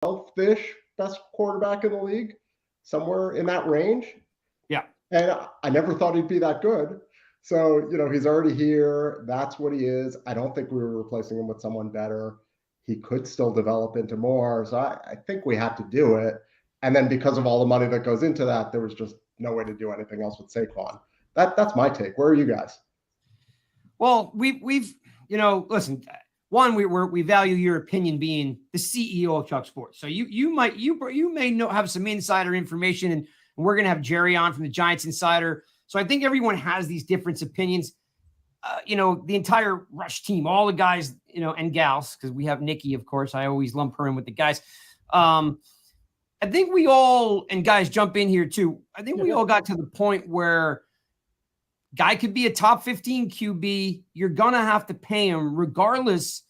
12th-ish best quarterback in the league, somewhere in that range. Yeah. And I never thought he'd be that good. So, he's already here. That's what he is. I don't think we were replacing him with someone better. He could still develop into more. So I think we had to do it. And then because of all the money that goes into that, there was just no way to do anything else with Saquon. That's my take. Where are you guys? Well, we've listen. One, we value your opinion being the CEO of Chuck Sports. So you may have some insider information, and we're gonna have Jerry on from the Giants Insider. So I think everyone has these different opinions. The entire Rush team, all the guys, and gals, because we have Nikki, of course. I always lump her in with the guys. I think we all, and guys jump in here too. I think we all got to the point where guy could be a top 15 QB. You're going to have to pay him regardless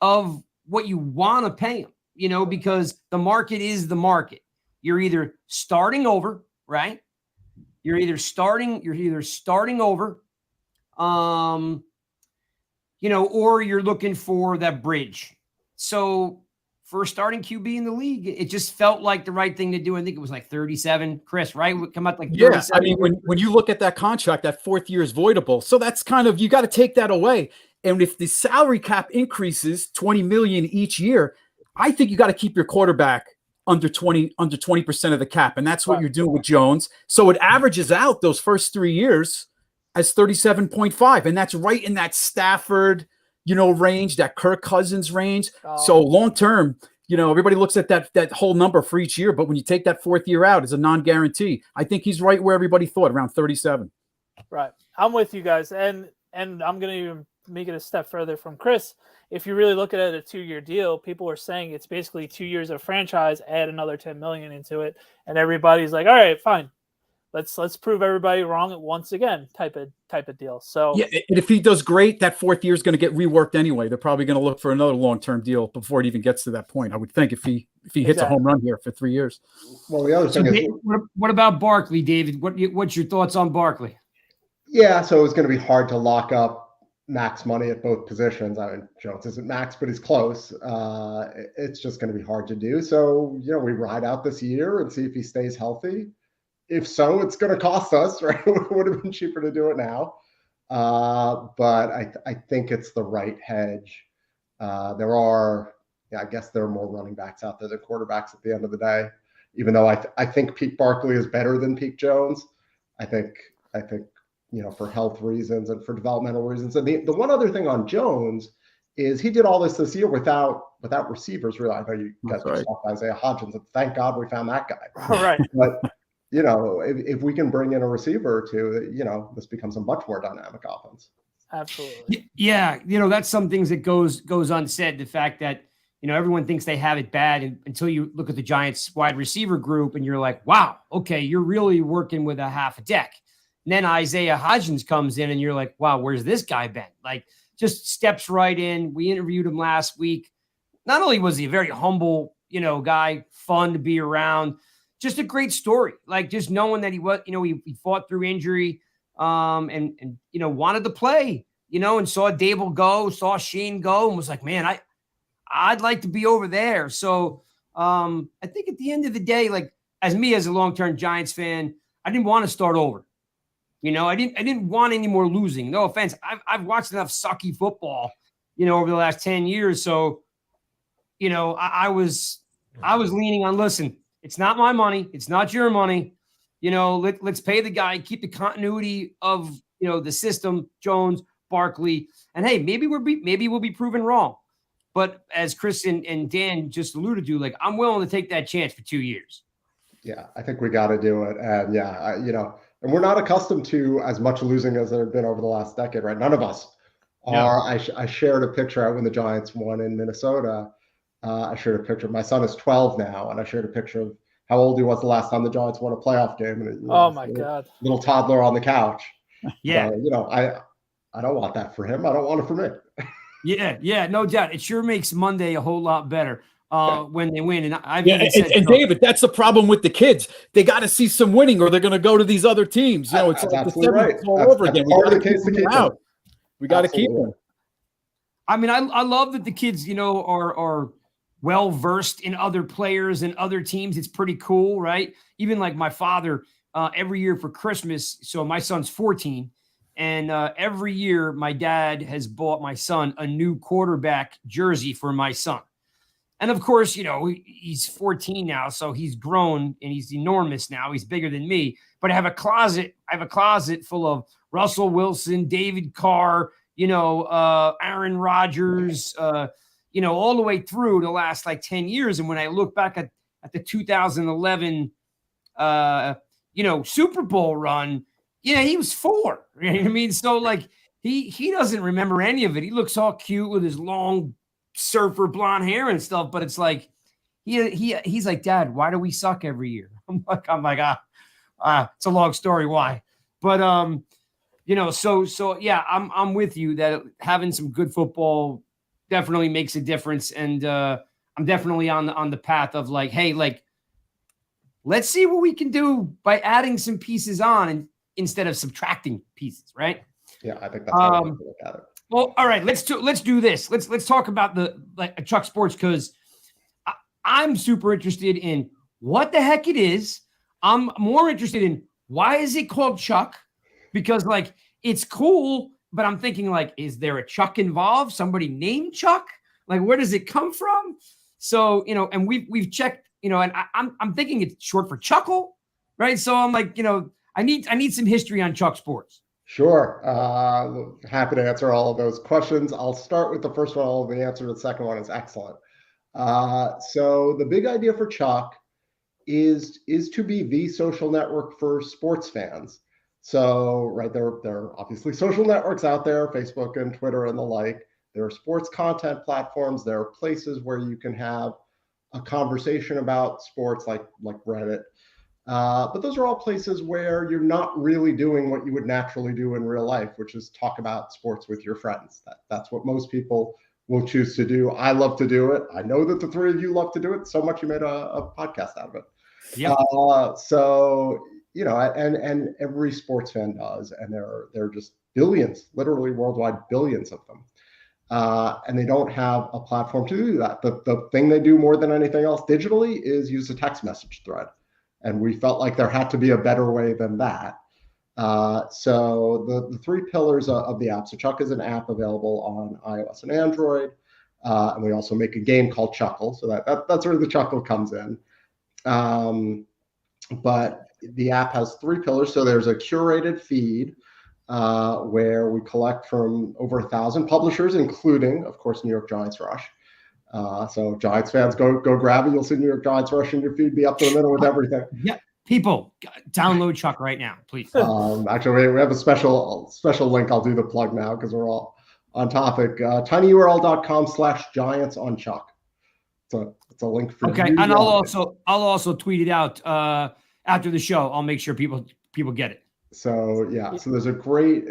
of what you want to pay him, because the market is the market. You're either starting over, right? You're either starting over, or you're looking for that bridge. So for a starting QB in the league, it just felt like the right thing to do. I think it was like 37, Chris, right? Would come out like 37. Yeah, I mean, when you look at that contract, that 4th year is voidable. So that's kind of, you got to take that away. And if the salary cap increases $20 million each year, I think you got to keep your quarterback under 20% of the cap. And that's what you're doing with Jones. So it averages out those first 3 years as 37.5. And that's right in that Stafford, range, that Kirk Cousins range. So long-term, everybody looks at that whole number for each year, but when you take that 4th year out as a non-guarantee, I think he's right where everybody thought, around 37. Right. I'm with you guys. And I'm going to even make it a step further from Chris. If you really look at it, a 2-year deal, people are saying it's basically 2 years of franchise, add another $10 million into it. And everybody's like, all right, fine. Let's prove everybody wrong at once again type of deal. So yeah, and if he does great, that 4th year is going to get reworked anyway. They're probably going to look for another long-term deal before it even gets to that point. I would think if he hits a home run here for 3 years. Well, the other thing is, what about Barkley, David? What's your thoughts on Barkley? Yeah, so it's going to be hard to lock up max money at both positions. I mean, Jones isn't max, but he's close. It's just going to be hard to do. So, we ride out this year and see if he stays healthy. If so, it's going to cost us, right? It would have been cheaper to do it now. But I think it's the right hedge. I guess there are more running backs out there than quarterbacks at the end of the day, even though I think peak Barkley is better than peak Jones. I think, for health reasons and for developmental reasons. And the one other thing on Jones is he did all this year without receivers, really. I know you guys just talked Isaiah Hodgins, and thank God we found that guy. All right. But if we can bring in a receiver or two, this becomes a much more dynamic offense. Absolutely. Yeah. That's some things that goes unsaid. The fact that, everyone thinks they have it bad until you look at the Giants wide receiver group and you're like, wow, okay, you're really working with a half a deck. And then Isaiah Hodgins comes in and you're like, wow, where's this guy been? Like, just steps right in. We interviewed him last week. Not only was he a very humble, guy, fun to be around, just a great story. Like, just knowing that he was, he fought through injury, and wanted to play, and saw Dable go, saw Shane go, and was like, man, I'd like to be over there. So I think at the end of the day, like, as a long-term Giants fan, I didn't want to start over. I didn't want any more losing. No offense. I've watched enough sucky football, over the last 10 years. So, I was leaning on, listen, it's not my money. It's not your money. Let's pay the guy, keep the continuity of, the system, Jones, Barkley. And hey, maybe we'll be proven wrong. But as Chris and Dan just alluded to, like, I'm willing to take that chance for 2 years. Yeah, I think we got to do it. And and we're not accustomed to as much losing as there have been over the last decade, right? None of us are. Yeah. I shared a picture out when the Giants won in Minnesota. I shared a picture. My son is 12 now, and I shared a picture of how old he was the last time the Giants won a playoff game. And God, little toddler on the couch. Yeah, so, I don't want that for him. I don't want it for me. Yeah, no doubt. It sure makes Monday a whole lot better when they win. And David, that's the problem with the kids. They got to see some winning, or they're going to go to these other teams. It's like the right. all over again. We got to keep them out. We got to keep them. I mean, I love that the kids, are well versed in other players and other teams. It's pretty cool, right? Even like my father, every year for Christmas. So my son's 14, and every year my dad has bought my son a new quarterback jersey for my son. And of course, he's 14 now, so he's grown and he's enormous now. He's bigger than me. But I have a closet full of Russell Wilson, David Carr, Aaron Rodgers, all the way through the last like 10 years. And when I look back at the 2011 Super Bowl run, he was 4. You know what I mean? So like he doesn't remember any of it. He looks all cute with his long surfer blonde hair and stuff, but it's like he's like, Dad, why do we suck every year? I'm like, it's a long story why. But so yeah, I'm with you that having some good football definitely makes a difference. And I'm definitely on the path of like, hey, like, let's see what we can do by adding some pieces on and instead of subtracting pieces, right? Yeah, I think that's how we look at it. Well, all right, let's do this. Let's talk about the Chuck Sports, because I'm super interested in what the heck it is. I'm more interested in why is it called Chuck? Because like it's cool, but I'm thinking like, is there a Chuck involved? Somebody named Chuck? Like, where does it come from? So and we've checked, and I'm thinking it's short for Chuckle, right? So I'm like, I need some history on Chuck Sports. Sure. Happy to answer all of those questions. I'll start with the first one, although the answer to the second one is excellent. So the big idea for Chuck is to be the social network for sports fans. So, right, there are obviously social networks out there, Facebook and Twitter and the like. There are sports content platforms. There are places where you can have a conversation about sports like Reddit. But those are all places where you're not really doing what you would naturally do in real life, which is talk about sports with your friends. That's what most people will choose to do. I love to do it. I know that the three of you love to do it so much you made a podcast out of it. Yeah. So, and every sports fan does, and there are just billions, literally worldwide, billions of them. And they don't have a platform to do that. The thing they do more than anything else digitally is use a text message thread. And we felt like there had to be a better way than that. So the 3 pillars of the app. So Chuck is an app available on iOS and Android. And we also make a game called Chuckle. So that's where the Chuckle comes in. But the app has 3 pillars. So there's a curated feed where we collect from over 1,000 publishers, including, of course, New York Giants Rush. So Giants fans, go grab it. You'll see New York Giants Rush in your feed, be up to the minute with everything. Yeah, people, download Chuck right now, please. Actually, we have a special link. I'll do the plug now because we're all on topic. tinyurl.com/Giants on Chuck. It's a link for okay, you. and I'll also tweet it out after the show. I'll make sure people get it. So yeah, so it's a great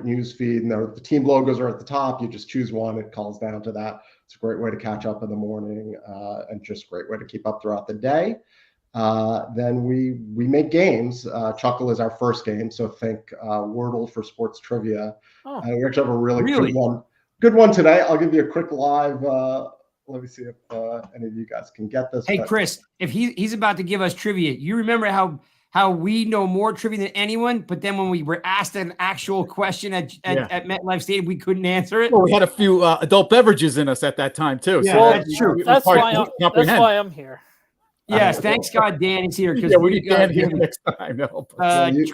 news feed, and the team logos are at the top. You just choose one, it calls down to that. It's a great way to catch up in the morning, and just a great way to keep up throughout the day. Then we make games. Chuckle is our first game, so think Wordle for sports trivia. We actually have a really good one today. I'll give you a quick live. Let me see if any of you guys can get this. Hey, Chris, if he's about to give us trivia, you remember how we know more trivia than anyone, but then when we were asked an actual question at MetLife Stadium, we couldn't answer it. Well, we had a few adult beverages in us at that time too. Yeah, so that's true. That's why I'm here. Yes, thanks God Danny's here. Yeah, we need Dan here next time. No,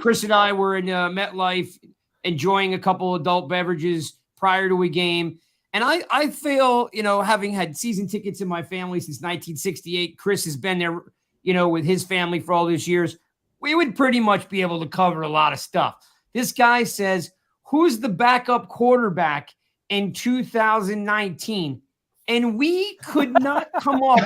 Chris and I were in MetLife enjoying a couple adult beverages prior to a game. And I feel, having had season tickets in my family since 1968, Chris has been there, with his family for all these years. We would pretty much be able to cover a lot of stuff. This guy says, who's the backup quarterback in 2019? And we could not come up.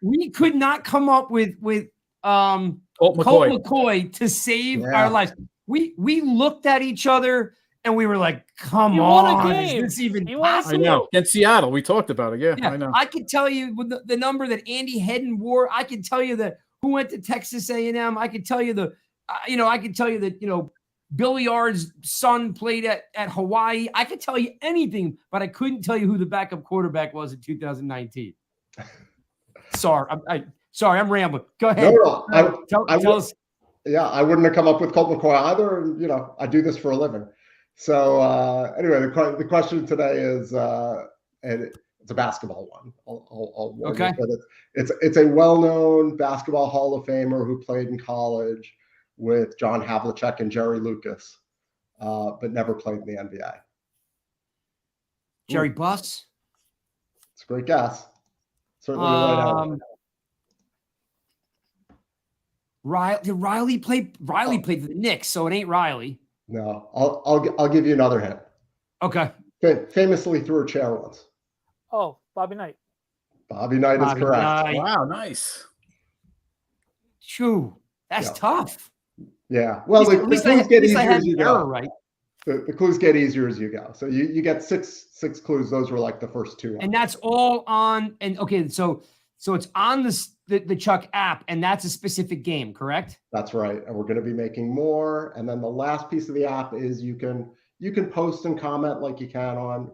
We could not come up with Colt McCoy to save our lives. We looked at each other and we were like, come on, is this even possible? I know. Against Seattle, we talked about it. Yeah, I know. I could tell you the number that Andy Hedden wore. I could tell you who went to Texas A&M. I could tell you Billy Ard's son played at Hawaii. I could tell you anything, but I couldn't tell you who the backup quarterback was in 2019. Sorry, I'm rambling. Go ahead. No, Tell us. Yeah, I wouldn't have come up with Colt McCoy either. And, I do this for a living. So anyway, the question today is, and it's a basketball one. I'll warn Okay. you, but it's a well-known basketball Hall of Famer who played in college with John Havlicek and Jerry Lucas, but never played in the NBA. Jerry Buss? It's a great guess. Certainly the right Riley played for the Knicks, so it ain't Riley. No, I'll give you another hint. Okay. Famously threw a chair once. Oh, Bobby Knight. Bobby Knight is correct. Knight. Wow, nice. Shoo, that's tough. Yeah. Well, the clues get easier as you go. Right. The clues get easier as you go. So you get six clues. Those were like the first two. And that's all on. And okay, so it's on the Chuck app, and that's a specific game, correct? That's right. And we're going to be making more. And then the last piece of the app is you can post and comment like you can on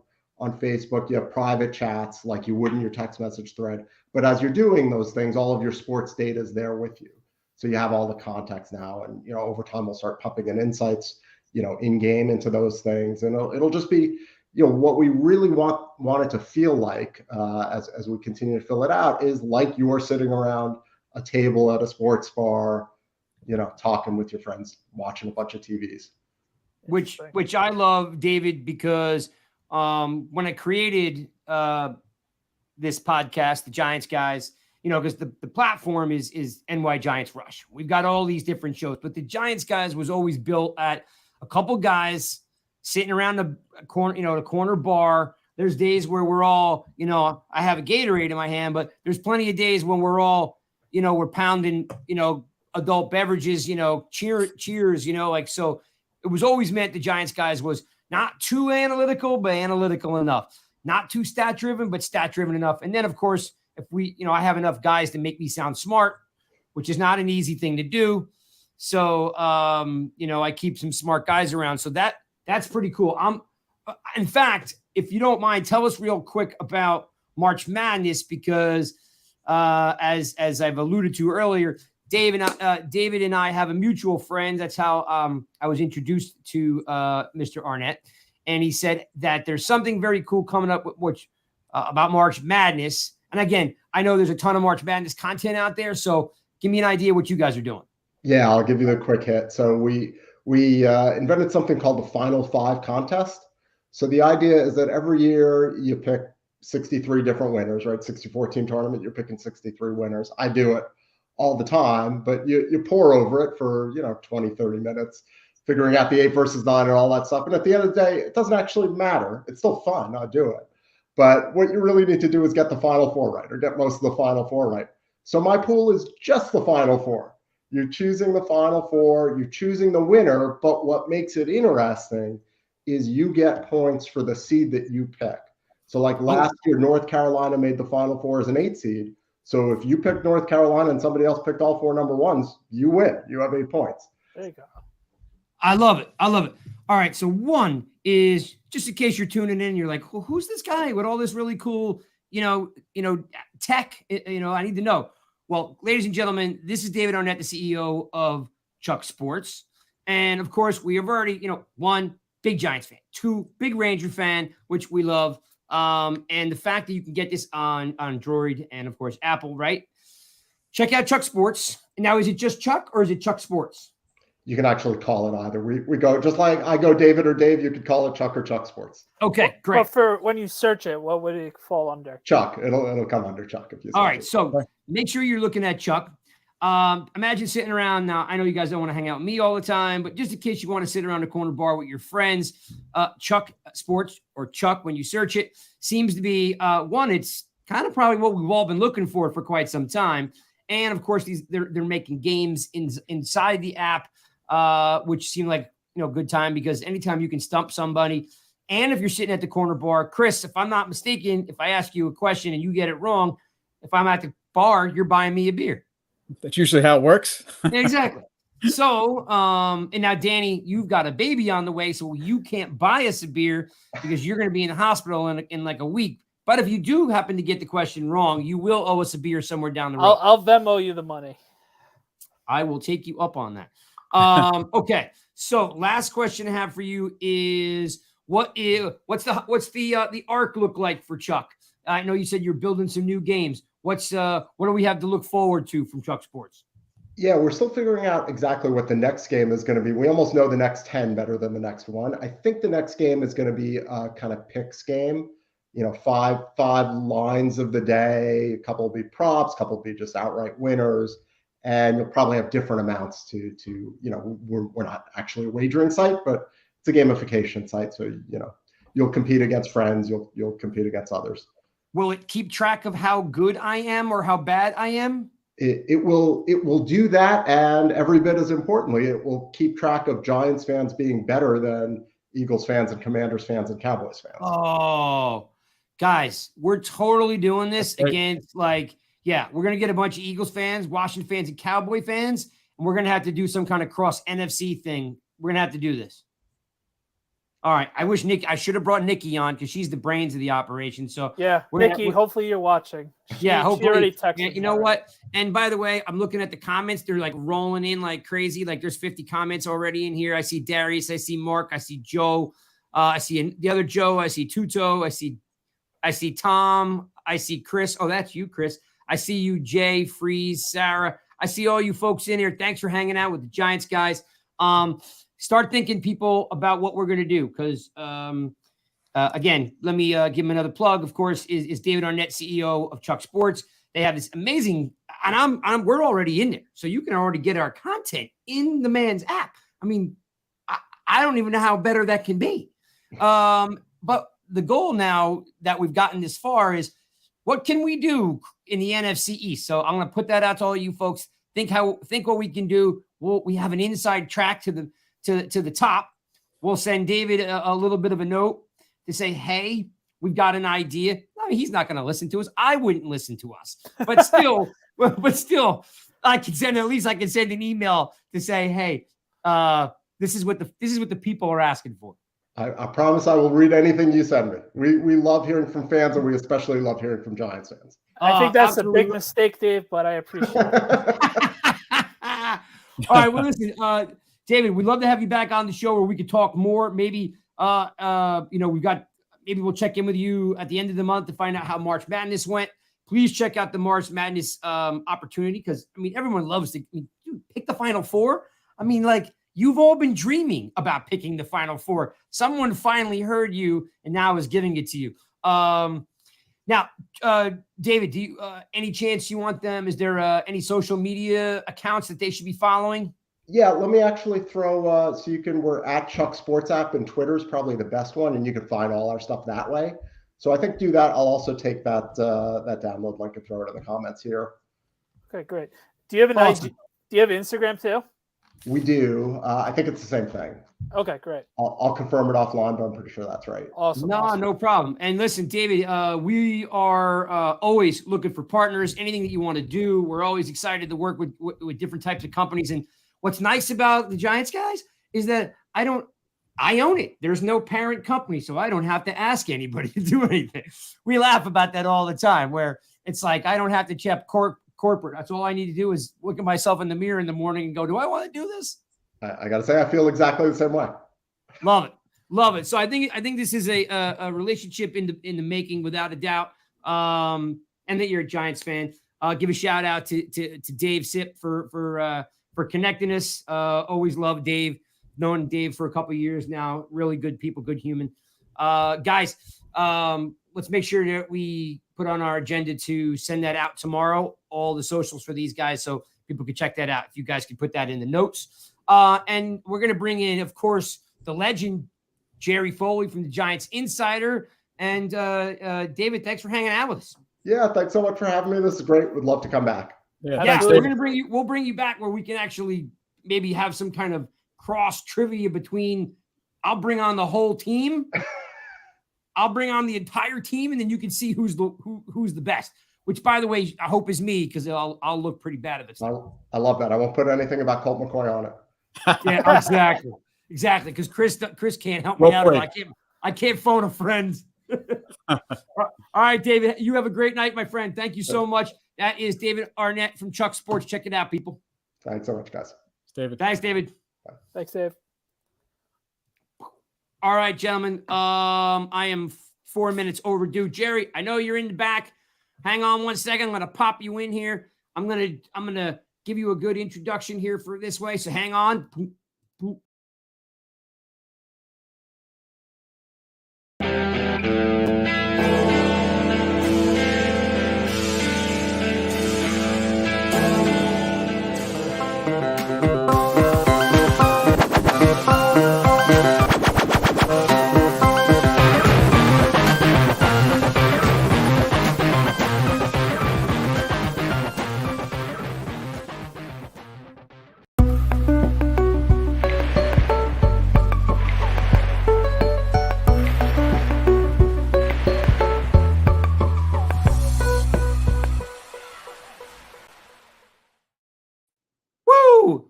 Facebook. You have private chats like you would in your text message thread. But as you're doing those things, all of your sports data is there with you. So you have all the context now. And, over time, we'll start pumping in insights, in game into those things. And it'll just be, what we really want it to feel like as we continue to fill it out is like you're sitting around a table at a sports bar, talking with your friends, watching a bunch of TVs. Which I love, David, because when I created this podcast, the Giants guys, because the platform is NY Giants Rush. We've got all these different shows, but the Giants guys was always built at a couple guys sitting around the corner, the corner bar. There's days where we're all, I have a Gatorade in my hand, but there's plenty of days when we're all, we're pounding, adult beverages, cheers, so it was always meant the Giants guys was not too analytical, but analytical enough, not too stat driven, but stat driven enough. And then of course, if we, I have enough guys to make me sound smart, which is not an easy thing to do. So, I keep some smart guys around. So that's pretty cool. In fact, if you don't mind, tell us real quick about March Madness, because as I've alluded to earlier, David and I have a mutual friend. That's how I was introduced to Mr. Arnett. And he said that there's something very cool coming up about March Madness. And again, I know there's a ton of March Madness content out there. So give me an idea what you guys are doing. Yeah, I'll give you the quick hit. So we invented something called the Final Five contest. So the idea is that every year you pick 63 different winners, right? 64-team tournament, you're picking 63 winners. I do it all the time, but you pour over it for, 20, 30 minutes, figuring out the 8 versus 9 and all that stuff. And at the end of the day, it doesn't actually matter. It's still fun. I do it. But what you really need to do is get the Final Four right, or get most of the Final Four right. So my pool is just the Final Four. You're choosing the Final Four, you're choosing the winner, but what makes it interesting is you get points for the seed that you pick. So like last year, North Carolina made the Final Four as an 8 seed. So if you picked North Carolina and somebody else picked all 4 number ones, you win. You have 8 points. There you go. I love it. All right. So one is, just in case you're tuning in, you're like, well, who's this guy with all this really cool, tech? I need to know. Well, ladies and gentlemen, this is David Arnett, the CEO of Chuck Sports. And of course, we have already, 1, big Giants fan, 2, big Ranger fan, which we love. And the fact that you can get this on Android and of course, Apple, right? Check out Chuck Sports. Now, is it just Chuck or is it Chuck Sports? You can actually call it either. We go, just like I go David or Dave, you could call it Chuck or Chuck Sports. Okay, great. But for when you search it, what would it fall under? Chuck. It'll come under Chuck if you. All right, so make sure you're looking at Chuck. Imagine sitting around now. I know you guys don't want to hang out with me all the time, but just in case you want to sit around a corner bar with your friends, Chuck Sports or Chuck, when you search it, seems to be one. It's kind of probably what we've all been looking for quite some time, and of course they're making games inside the app. Which seemed like, good time, because anytime you can stump somebody. And if you're sitting at the corner bar, Chris, if I'm not mistaken, if I ask you a question and you get it wrong, if I'm at the bar, you're buying me a beer. That's usually how it works. Exactly. So, and now, Danny, you've got a baby on the way, so you can't buy us a beer because you're going to be in the hospital in like a week. But if you do happen to get the question wrong, you will owe us a beer somewhere down the road. I'll Venmo you the money. I will take you up on that. Okay. So, last question I have for you is what's the arc look like for Chuck? I know you said you're building some new games. What do we have to look forward to from Chuck Sports? Yeah, we're still figuring out exactly what the next game is going to be. We almost know the next 10 better than the next one. I think the next game is going to be a kind of picks game. Five lines of the day. A couple will be props, a couple will be just outright winners, and you'll probably have different amounts to we're not actually a wagering site, but it's a gamification site. So you'll compete against friends, you'll compete against others. Will it keep track of how good I am or how bad I am? It will do that, and every bit as importantly, it will keep track of Giants fans being better than Eagles fans and Commanders fans and Cowboys fans. Oh, guys, we're totally doing this against we're going to get a bunch of Eagles fans, Washington fans, and Cowboy fans, and we're going to have to do some kind of cross NFC thing. We're going to have to do this. All right. I should have brought Nikki on because she's the brains of the operation. So yeah, Nikki, hopefully you're watching. Hopefully. She already texted you know what? And by the way, I'm looking at the comments. They're like rolling in like crazy. Like there's 50 comments already in here. I see Darius. I see Mark. I see Joe. I see the other Joe. I see Tuto. I see Tom. I see Chris. Oh, that's you, Chris. I see you, Jay, Freeze, Sarah. I see all you folks in here. Thanks for hanging out with the Giants guys. Start thinking, people, about what we're going to do. Because, again, let me give him another plug. Of course, is David Arnett, CEO of Chuck Sports. They have this amazing, and we're already in there. So you can already get our content in the man's app. I mean, I don't even know how better that can be. But the goal now that we've gotten this far is, what can we do in the NFC East? So I'm going to put that out to all you folks. Think what we can do. We have an inside track to the top. We'll send David a little bit of a note to say, hey, we've got an idea. I mean, he's not going to listen to us. I wouldn't listen to us, but still, I can send an email to say, hey, this is what the people are asking for. I promise I will read anything you send me. We love hearing from fans, and we especially love hearing from Giants fans. I think that's a big mistake, Dave, but I appreciate it. All right, well, listen, David, we'd love to have you back on the show where we could talk more. Maybe, maybe we'll check in with you at the end of the month to find out how March Madness went. Please check out the March Madness opportunity because, I mean, everyone loves to pick the Final Four. I mean, you've all been dreaming about picking the Final Four. Someone finally heard you and now is giving it to you. Now, David, do you any chance you want them? Is there any social media accounts that they should be following? Yeah, let me actually throw we're at Chuck Sports app, and Twitter is probably the best one, and you can find all our stuff that way. So I think do that. I'll also take that download link and throw it in the comments here. Okay, great. Do you have do you have Instagram too? We do. I think it's the same thing. Okay, great. I'll confirm it offline, but I'm pretty sure that's right. Awesome. No problem. And listen, David, we are always looking for partners. Anything that you want to do, we're always excited to work with different types of companies. And what's nice about the Giants guys is that I own it. There's no parent company, so I don't have to ask anybody to do anything. We laugh about that all the time, where it's like I don't have to check corporate. That's all I need to do is look at myself in the mirror in the morning and go, do I want to do this? I got to say, I feel exactly the same way. Love it. So I think this is a relationship in the making, without a doubt. And that you're a Giants fan. Give a shout out to Dave Sipp for connecting us. Always love Dave. Known Dave for a couple of years now. Really good people, good human. Guys, let's make sure that we put on our agenda to send that out tomorrow, all the socials for these guys, so people can check that out. If you guys can put that in the notes. And we're going to bring in, of course, the legend, Jerry Foley from the Giants Insider. And David, thanks for hanging out with us. Yeah, thanks so much for having me. This is great. Would love to come back. Yeah, so we'll bring you back where we can actually maybe have some kind of cross trivia between. I'll bring on the whole team. I'll bring on the entire team, and then you can see who's the best. Which, by the way, I hope is me, because I'll look pretty bad at this. I love that. I won't put anything about Colt McCoy on it. Yeah, exactly. Because Chris can't help me out. I can't phone a friend. All right, David, you have a great night, my friend. Thank you so much. That is David Arnett from Chuck Sports. Check it out, people. Thanks so much, guys. David. Thanks, David. Bye. Thanks, Dave. All right, gentlemen. I am 4 minutes overdue. Jerry, I know you're in the back. Hang on 1 second. I'm going to pop you in here. I'm gonna give you a good introduction here for this way. So hang on.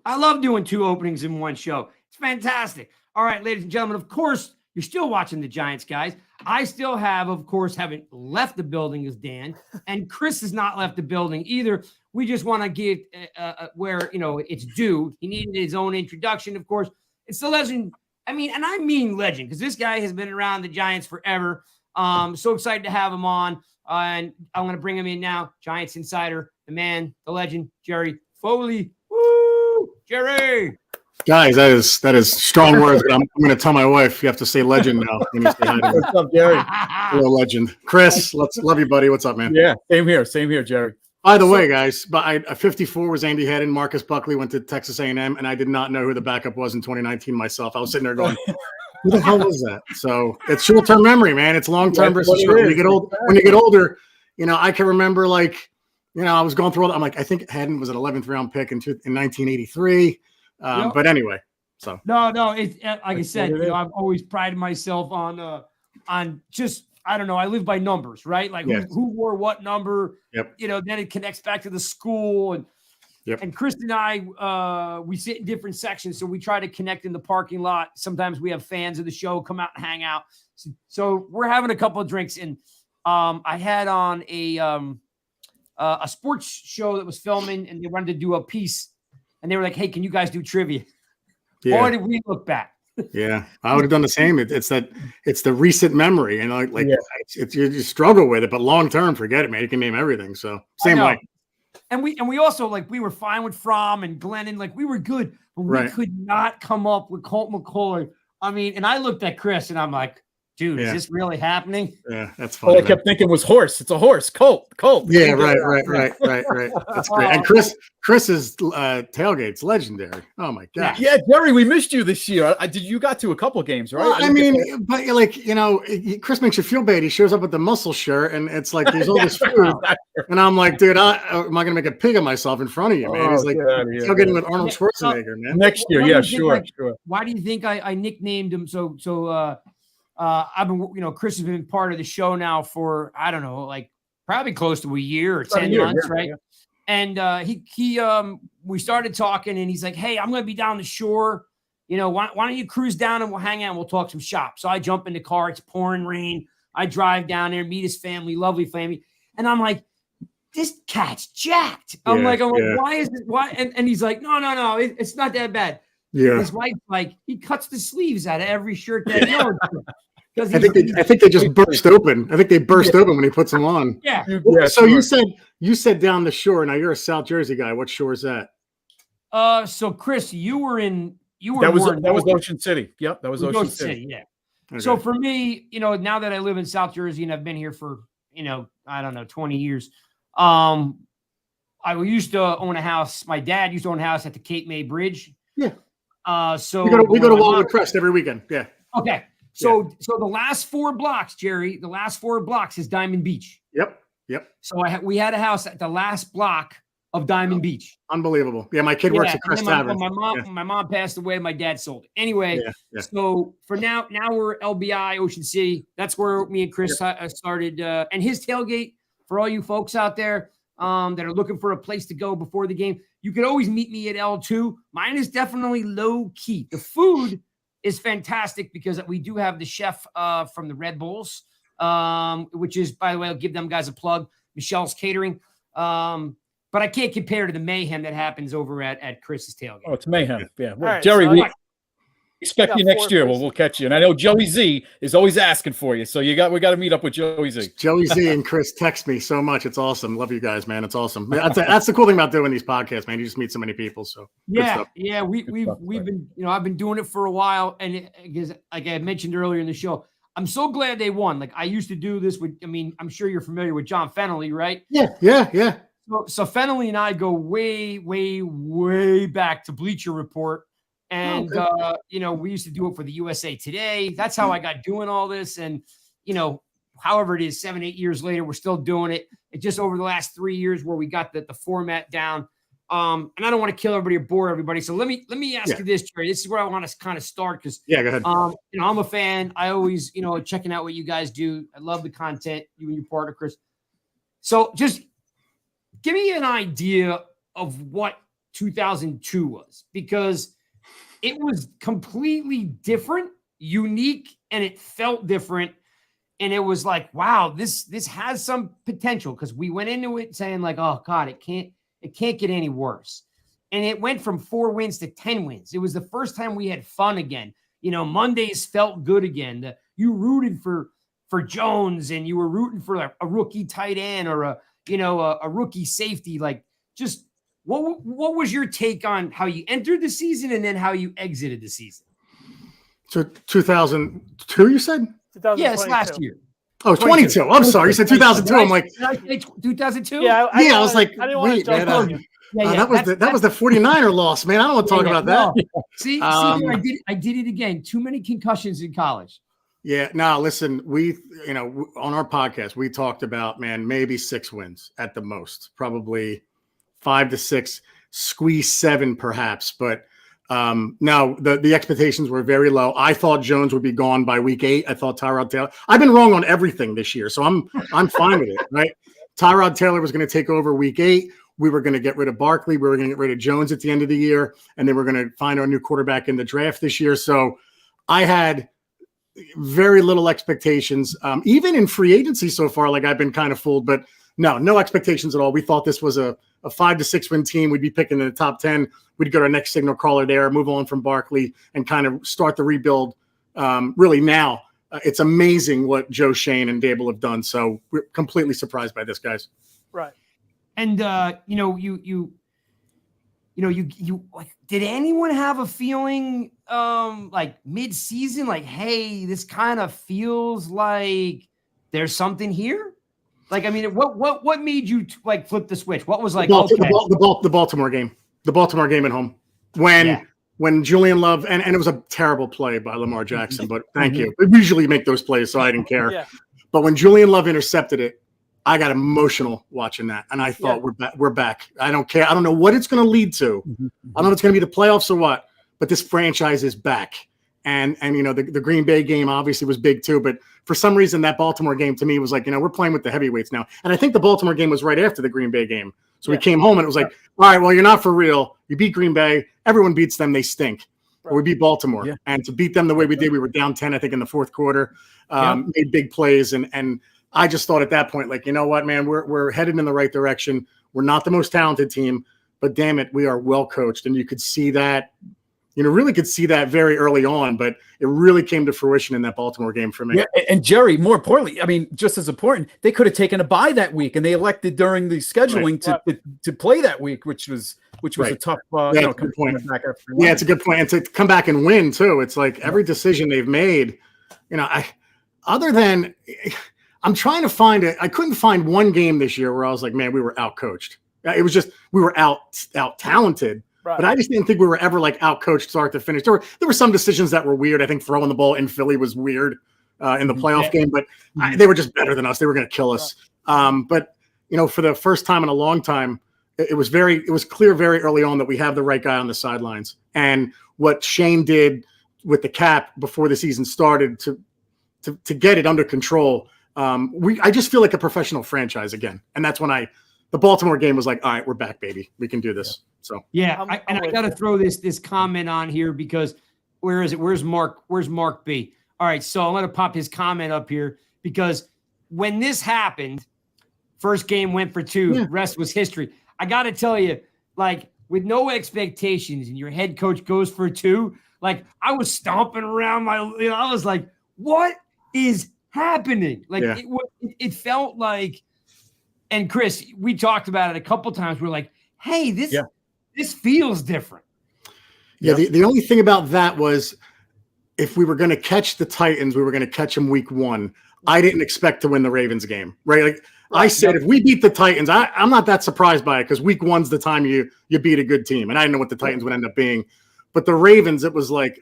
I love doing 2 openings in one show. It's fantastic. All right, ladies and gentlemen, of course, you're still watching the Giants, guys. I still haven't left the building as Dan, and Chris has not left the building either. We just want to give where, it's due. He needed his own introduction, of course. It's the legend. I mean legend, because this guy has been around the Giants forever. So excited to have him on. And I'm going to bring him in now. Giants insider, the man, the legend, Jerry Foley. Jerry, guys, that is strong words. But I'm going to tell my wife you have to say legend now. When you say hi to me. What's up, Jerry? Hello, legend. Chris, love you, buddy. What's up, man? Yeah, same here, Jerry. By the way, guys, but 54 was Andy Hedden. Marcus Buckley went to Texas A&M, and I did not know who the backup was in 2019 myself. I was sitting there going, "Who the hell was that?" So it's short-term memory, man. It's long-term versus short. When you get older, I can remember I was going through all that. I'm like, I think Hedden was an 11th round pick in 1983. But anyway, so no, it's like I said, I've always prided myself on just, I don't know, I live by numbers, right? Like who wore what number, then it connects back to the school. And Chris and I, we sit in different sections, so we try to connect in the parking lot. Sometimes we have fans of the show come out and hang out. So we're having a couple of drinks, and I had on a sports show that was filming, and they wanted to do a piece, and they were like, "Hey, can you guys do trivia?" Yeah. Boy, did we look back. Yeah, I would have done the same. It's the recent memory, and you struggle with it, but long term, forget it, man. You can name everything. So same way. And we also, we were fine with Fromm and Glennon, we were good, but we could not come up with Colt McCoy. And I looked at Chris and I'm like, dude, is this really happening? Yeah, that's funny. All I kept thinking was horse. It's a horse. Colt. Yeah, right. That's great. And Chris's tailgate's legendary. Oh my god. Yeah, Jerry, we missed you this year. You got to a couple games, right? Well, Chris makes you feel bad. He shows up with the muscle shirt, and it's like there's all this food, and I'm like, dude, am I gonna make a pig of myself in front of you, man? He's like, tailgating with Arnold Schwarzenegger, man. Next year, sure. Why do you think I nicknamed him so? I've been, Chris has been part of the show now for, I don't know, probably close to a year or 10 months, right? Yeah. And we started talking, and he's like, "Hey, I'm going to be down the shore. Why don't you cruise down and we'll hang out and we'll talk some shop?" So I jump in the car. It's pouring rain. I drive down there, meet his family, lovely family. And I'm like, this cat's jacked. I'm like, why is it? Why? And he's like, no, it's not that bad. Yeah. His wife, he cuts the sleeves out of every shirt that he owns. I think they just burst open. I think they burst open when he puts them on. Yeah. So you said down the shore. Now you're a South Jersey guy. What shore is that? So Chris, that was Ocean City. Yep, that was Ocean City. Yeah. Okay. So for me, now that I live in South Jersey and I've been here for, I don't know, 20 years. I used to own a house. My dad used to own a house at the Cape May Bridge. Yeah. So we go to Wildwood Crest every weekend. Yeah. Okay. So the last 4 blocks, Jerry, is Diamond Beach. Yep. So we had a house at the last block of Diamond Beach. Unbelievable. Yeah, my kid works at Crest Tavern. My mom passed away. My dad sold it. Anyway, so for now we're LBI, Ocean City. That's where me and Chris started. And his tailgate, for all you folks out there, that are looking for a place to go before the game, you could always meet me at L2. Mine is definitely low key. The food is fantastic because we do have the chef from the Red Bulls, which is, by the way, I'll give them guys a plug, Michelle's Catering. But I can't compare to the mayhem that happens over at Chris's tailgate. Oh, it's mayhem. Yeah. Well, right, Jerry, so we expect you next year. We'll catch you. And I know Joey Z is always asking for you. So we got to meet up with Joey Z. Joey Z and Chris text me so much. It's awesome. Love you guys, man. It's awesome. That's the cool thing about doing these podcasts, man. You just meet so many people. So yeah. We've been, I've been doing it for a while. And like I mentioned earlier in the show, I'm so glad they won. Like I used to do this with, I'm sure you're familiar with John Fennelly, right? Yeah. So Fennelly and I go way, way, way back to Bleacher Report. And, we used to do it for the USA Today. That's how I got doing all this. And, however it is, 7-8 years later, we're still doing it. It just over the last 3 years where we got the format down. And I don't want to kill everybody or bore everybody. So let me ask you this, Jerry. This is where I want to kind of start because, go ahead. I'm a fan. I always, checking out what you guys do. I love the content, you and your partner, Chris. So just give me an idea of what 2002 was, because it was completely different, unique, and it felt different. And it was like, wow, this has some potential, because we went into it saying like, oh God, it can't get any worse. And it went from 4 wins to 10 wins. It was the first time we had fun again. Mondays felt good again. You rooted for Jones, and you were rooting for a rookie tight end or a rookie safety. Like, just what was your take on how you entered the season and then how you exited the season? So 2002, you said? Yes, last year. Oh, 22. I'm sorry. You said 2002. I'm like, 2002? Yeah, I was like, I didn't want to jump on you. That was the 49er loss, man. I don't want to talk about that. No. See, I did it again. Too many concussions in college. Yeah. No, listen, we, on our podcast, we talked about, man, maybe 6 wins at the most, probably 5 to 6, squeeze 7 perhaps. But no, the expectations were very low. I thought Jones would be gone by week 8. I thought Tyrod Taylor. I've been wrong on everything this year, so I'm fine with it, right? Tyrod Taylor was going to take over week 8. We were going to get rid of Barkley. We were going to get rid of Jones at the end of the year, and then we're going to find our new quarterback in the draft this year. So I had very little expectations, even in free agency so far. Like, I've been kind of fooled, but no expectations at all. We thought this was a 5 to 6 win team. We'd be picking in the top 10. We'd go to our next signal caller there, move on from Barkley, and kind of start the rebuild. Really now, it's amazing what Joe Shane and Dable have done. So we're completely surprised by this, guys. Right. And you like, did anyone have a feeling like mid-season, like, hey, this kind of feels like there's something here? Like, I mean, what made you like flip the switch? What was like the Baltimore game? The Baltimore game at home when Julian Love and it was a terrible play by Lamar Jackson, but thank you. We usually make those plays, so I didn't care. Yeah. But when Julian Love intercepted it, I got emotional watching that, and I thought we're back. I don't care. I don't know what it's going to lead to. I don't know if it's going to be the playoffs or what, but this franchise is back. And the Green Bay game obviously was big too, but for some reason that Baltimore game to me was like, we're playing with the heavyweights now. And I think the Baltimore game was right after the Green Bay game. So we came home and it was like, all right, well, you're not for real. You beat Green Bay. Everyone beats them. They stink. Right. Or we beat Baltimore. Yeah. And to beat them the way we did, we were down 10, I think, in the fourth quarter, made big plays. And I just thought at that point, like, you know what, man, we're headed in the right direction. We're not the most talented team, but damn it, we are well coached. And you could see that. Really could see that very early on, but it really came to fruition in that Baltimore game for me. Yeah, and Jerry, more importantly, I mean, just as important, they could have taken a bye that week, and they elected during the scheduling to play that week, which was a tough. Good point. Yeah, it's a good point, and to come back and win too. It's like every decision they've made. Other than I'm trying to find it, I couldn't find one game this year where I was like, man, we were out coached. It was just we were out talented. Right. But I just didn't think we were ever like out-coached start to finish. There were some decisions that were weird. I think throwing the ball in Philly was weird in the playoff game, but they were just better than us. They were going to kill us. But for the first time in a long time, it was clear very early on that we have the right guy on the sidelines. And what Shane did with the cap before the season started to get it under control, I just feel like a professional franchise again. And that's when I the Baltimore game was like, all right, we're back, baby. We can do this. So yeah, I got to throw this comment on here because where is it? Where's Mark? Where's Mark B? All right, so I'm going to pop his comment up here because when this happened, first game went for 2. Rest was history. I got to tell you, like, with no expectations and your head coach goes for 2, like, I was stomping around I was like, what is happening? Like, it felt like, and Chris, we talked about it a couple times. We're like, hey, this feels different. Yeah, the only thing about that was if we were going to catch the Titans, we were going to catch them week 1. I didn't expect to win the Ravens game, right? Like I said, if we beat the Titans, I'm not that surprised by it because week 1's the time you beat a good team. And I didn't know what the Titans would end up being. But the Ravens, it was like,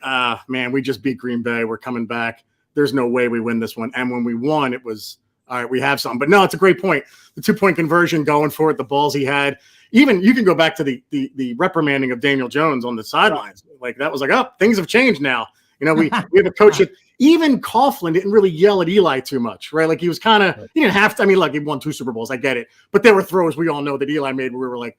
man, we just beat Green Bay. We're coming back. There's no way we win this one. And when we won, it was, all right, we have something. But no, it's a great point. The 2-point conversion going for it, the balls he had. Even you can go back to the reprimanding of Daniel Jones on the sidelines. Like that was like, oh, things have changed now. You know, we have a coach that even Coughlin didn't really yell at Eli too much, right? Like he was kind of, he didn't have to. I mean, look, he won 2 Super Bowls. I get it. But there were throws we all know that Eli made where we were like,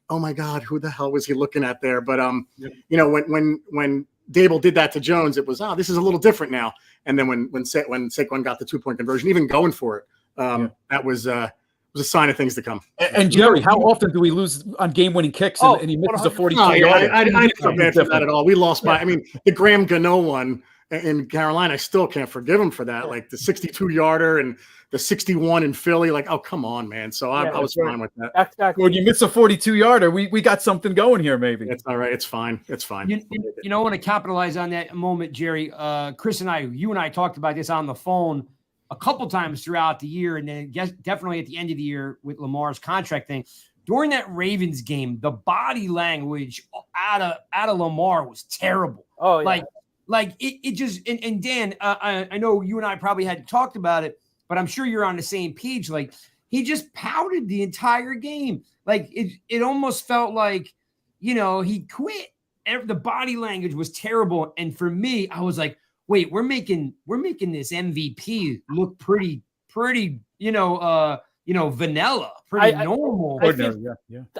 oh my God, who the hell was he looking at there? But, you know, when Dable did that to Jones, it was, this is a little different now. And then when Saquon got the 2-point conversion, even going for it, that was a sign of things to come. And Jerry, how often do we lose on game-winning kicks and he misses a 42-yarder? I didn't feel bad for that at all. We lost by, I mean, the Graham Gano one in Carolina, I still can't forgive him for that. Like the 62-yarder and the 61 in Philly. Like, oh, come on, man. So I was fine with that. Exactly. When you miss a 42-yarder, we got something going here, maybe. It's all right. It's fine. It's fine. You know, I want to capitalize on that moment, Jerry. Chris and you and I talked about this on the phone a couple times throughout the year, and then definitely at the end of the year with Lamar's contract thing. During that Ravens game, the body language out of Lamar was terrible. Oh, yeah. Like it just and Dan, I know you and I probably had talked about it, but I'm sure you're on the same page. Like he just pouted the entire game. Like it almost felt like, you know, he quit. The body language was terrible, and for me, I was like, wait, we're making this MVP look pretty, vanilla, pretty normal.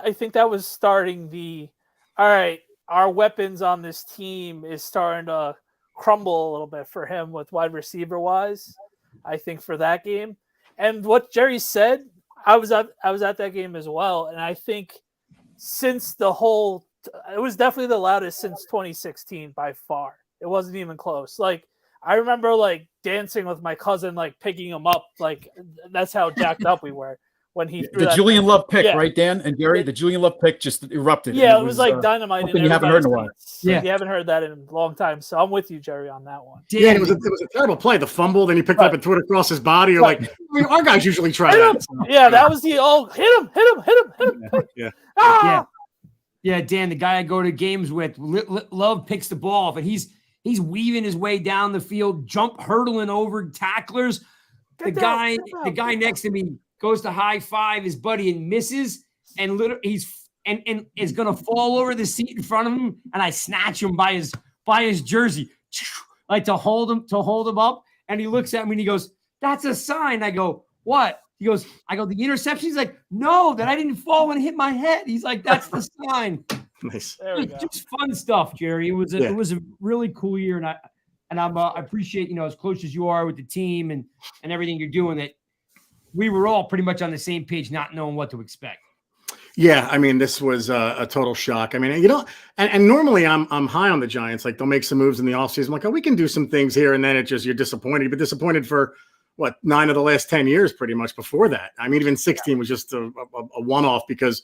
I think that was starting all right, our weapons on this team is starting to crumble a little bit for him with wide receiver wise, I think, for that game. And what Jerry said, I was at that game as well. And I think since it was definitely the loudest since 2016 by far. It wasn't even close. Like, I remember like dancing with my cousin, like picking him up. Like that's how jacked up we were when he threw the Julian Love pick, right, Dan and Jerry? The Julian Love pick just erupted. Yeah, it was like dynamite. Something you haven't heard in a while. Yeah, you haven't heard that in a long time. So I'm with you, Jerry, on that one. Yeah, it was a terrible play. The fumble, then he picked up and threw it across his body. You're like, I mean, our guys usually try that. So. Yeah, that was hit him. Yeah. Yeah, Dan, the guy I go to games with, Love picks the ball up, and he's weaving his way down the field, hurdling over tacklers. The guy next to me goes to high five his buddy and misses, and he's is gonna fall over the seat in front of him, and I snatch him by his jersey, like to hold him up, and he looks at me and he goes, "That's a sign." I go, "What?" He goes, the interception. He's like, "No, that I didn't fall and hit my head." He's like, "That's the sign." Nice. Just fun stuff, Jerry. It was a really cool year, and I appreciate, as close as you are with the team and everything you're doing, that we were all pretty much on the same page, not knowing what to expect. Yeah, I mean, this was a total shock. I mean, and normally I'm high on the Giants. Like they'll make some moves in the offseason. I'm like, oh, we can do some things here, and then you're disappointed. But disappointed for what, 9 of the last 10 years, pretty much before that. I mean, even 16 was just a one-off because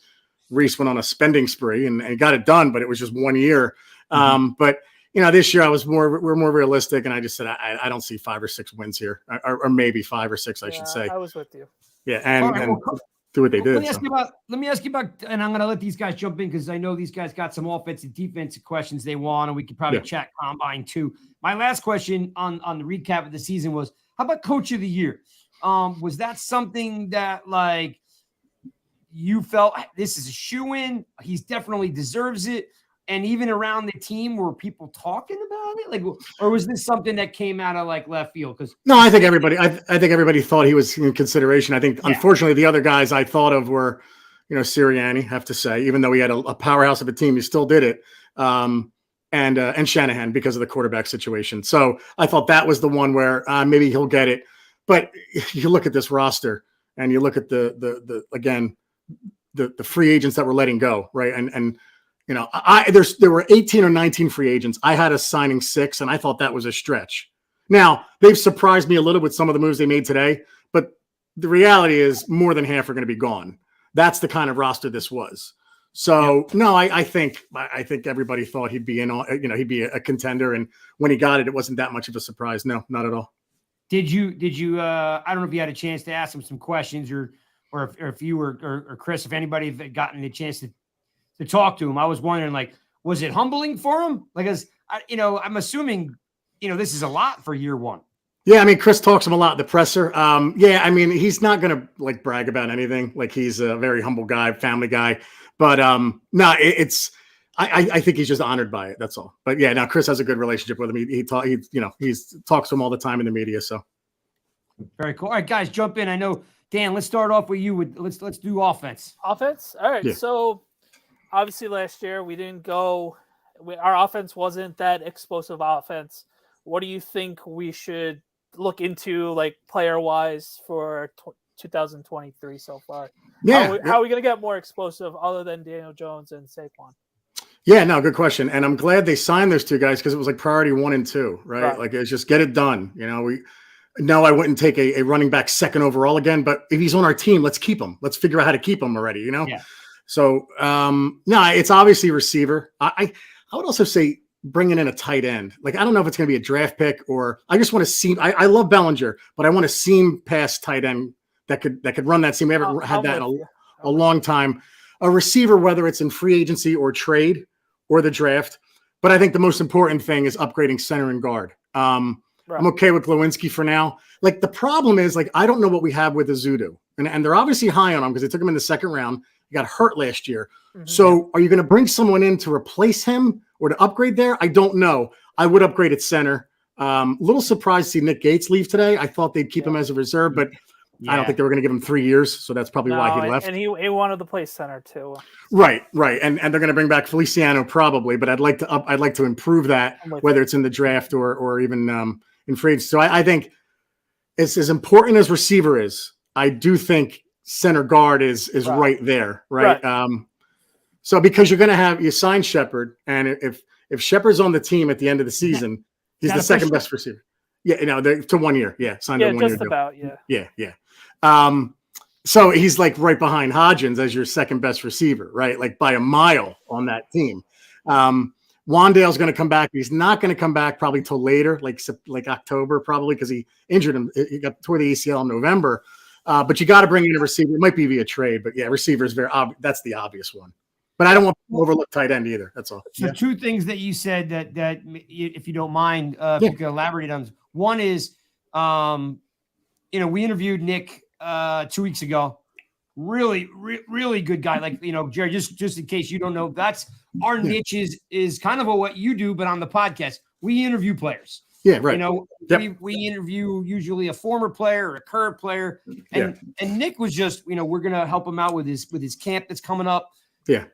Reese went on a spending spree and got it done, but it was just 1 year. But this year we're more realistic, and I just said I don't see 5 or 6 wins here, or maybe 5 or 6, I should say. I was with you. Yeah, and do what they did. Let me ask you about, and I'm going to let these guys jump in because I know these guys got some offensive, defensive questions they want, and we could probably chat combine too. My last question on the recap of the season was, how about Coach of the Year? Was that something that like you felt this is a shoo-in? He definitely deserves it. And even around the team, were people talking about it? Like, or was this something that came out of like left field? Because no, I think everybody thought he was in consideration. I think unfortunately the other guys I thought of were, Sirianni, have to say, even though he had a powerhouse of a team, he still did it. And Shanahan because of the quarterback situation. So I thought that was the one where maybe he'll get it. But you look at this roster and you look at the free agents that we're letting go, right? And there were 18 or 19 free agents. I had us signing 6, and I thought that was a stretch. Now they've surprised me a little with some of the moves they made today, but the reality is more than half are going to be gone. That's the kind of roster this was. So no, I think everybody thought he'd be he'd be a contender, and when he got it, it wasn't that much of a surprise. No, not at all. Did you? I don't know if you had a chance to ask him some questions, or if you or Chris, if anybody had gotten a chance to talk to him. I was wondering, like, was it humbling for him? Like, I'm assuming, this is a lot for year one. Yeah, I mean, Chris talks to him a lot in the presser. Yeah, I mean, he's not going to like brag about anything. Like, he's a very humble guy, family guy. But no, I think he's just honored by it. That's all. But yeah, now Chris has a good relationship with him. He talks to him all the time in the media. So very cool. All right, guys, jump in. I know, Dan. Let's start off with you. Let's do offense. Offense. All right. Yeah. So obviously last year we didn't go. Our offense wasn't that explosive offense. What do you think we should look into, like, player wise, for 2023 so far? Yeah. How are we going to get more explosive other than Daniel Jones and Saquon? Yeah, no, good question. And I'm glad they signed those two guys because it was like priority 1 and 2, right? Like, it's just get it done. I wouldn't take a running back 2nd overall again, but if he's on our team, let's keep him. Let's figure out how to keep him already, Yeah. So, no, it's obviously receiver. I would also say bringing in a tight end. Like, I don't know if it's going to be a draft pick, or I just want to seam. I love Bellinger, but I want to seam pass tight end that could run that seam. We haven't had that in a long time. A receiver, whether it's in free agency or trade or the draft. But I think the most important thing is upgrading center and guard. I'm okay with Lewinsky for now. Like, the problem is, like, I don't know what we have with Azudu. And they're obviously high on him because they took him in the 2nd round. He got hurt last year. Mm-hmm. So are you going to bring someone in to replace him or to upgrade there? I don't know. I would upgrade at center. Little surprised to see Nick Gates leave today. I thought they'd keep him as a reserve, but I don't think they were going to give him 3 years. So that's probably why he left. And he wanted to play center too. Right. And they're going to bring back Feliciano probably, but I'd like to improve that, whether it's in the draft or even in free agency. So I think it's as important as receiver is. I do think center guard is right there, right? So because you sign Shepard, and if Shepard's on the team at the end of the season, he's the 2nd best receiver. Yeah, to 1 year. Yeah, signed to 1 year. Just about. Yeah. So he's like right behind Hodgins as your 2nd best receiver, right? Like by a mile on that team. Wandale's going to come back. He's not going to come back probably till later, like October, probably, because he injured him. He tore the ACL in November. But you got to bring in a receiver. It might be via trade, but yeah, receiver is that's the obvious one. But I don't want to overlook tight end either. That's all. So 2 things that you said that if you don't mind, if you could elaborate on. One is, we interviewed Nick 2 weeks ago. Really, really good guy. Like, Jerry, just in case you don't know, that's our niche is kind of what you do, but on the podcast, we interview players. Yeah, right. We interview usually a former player or a current player, and Nick was just, we're gonna help him out with his camp that's coming up. Yeah,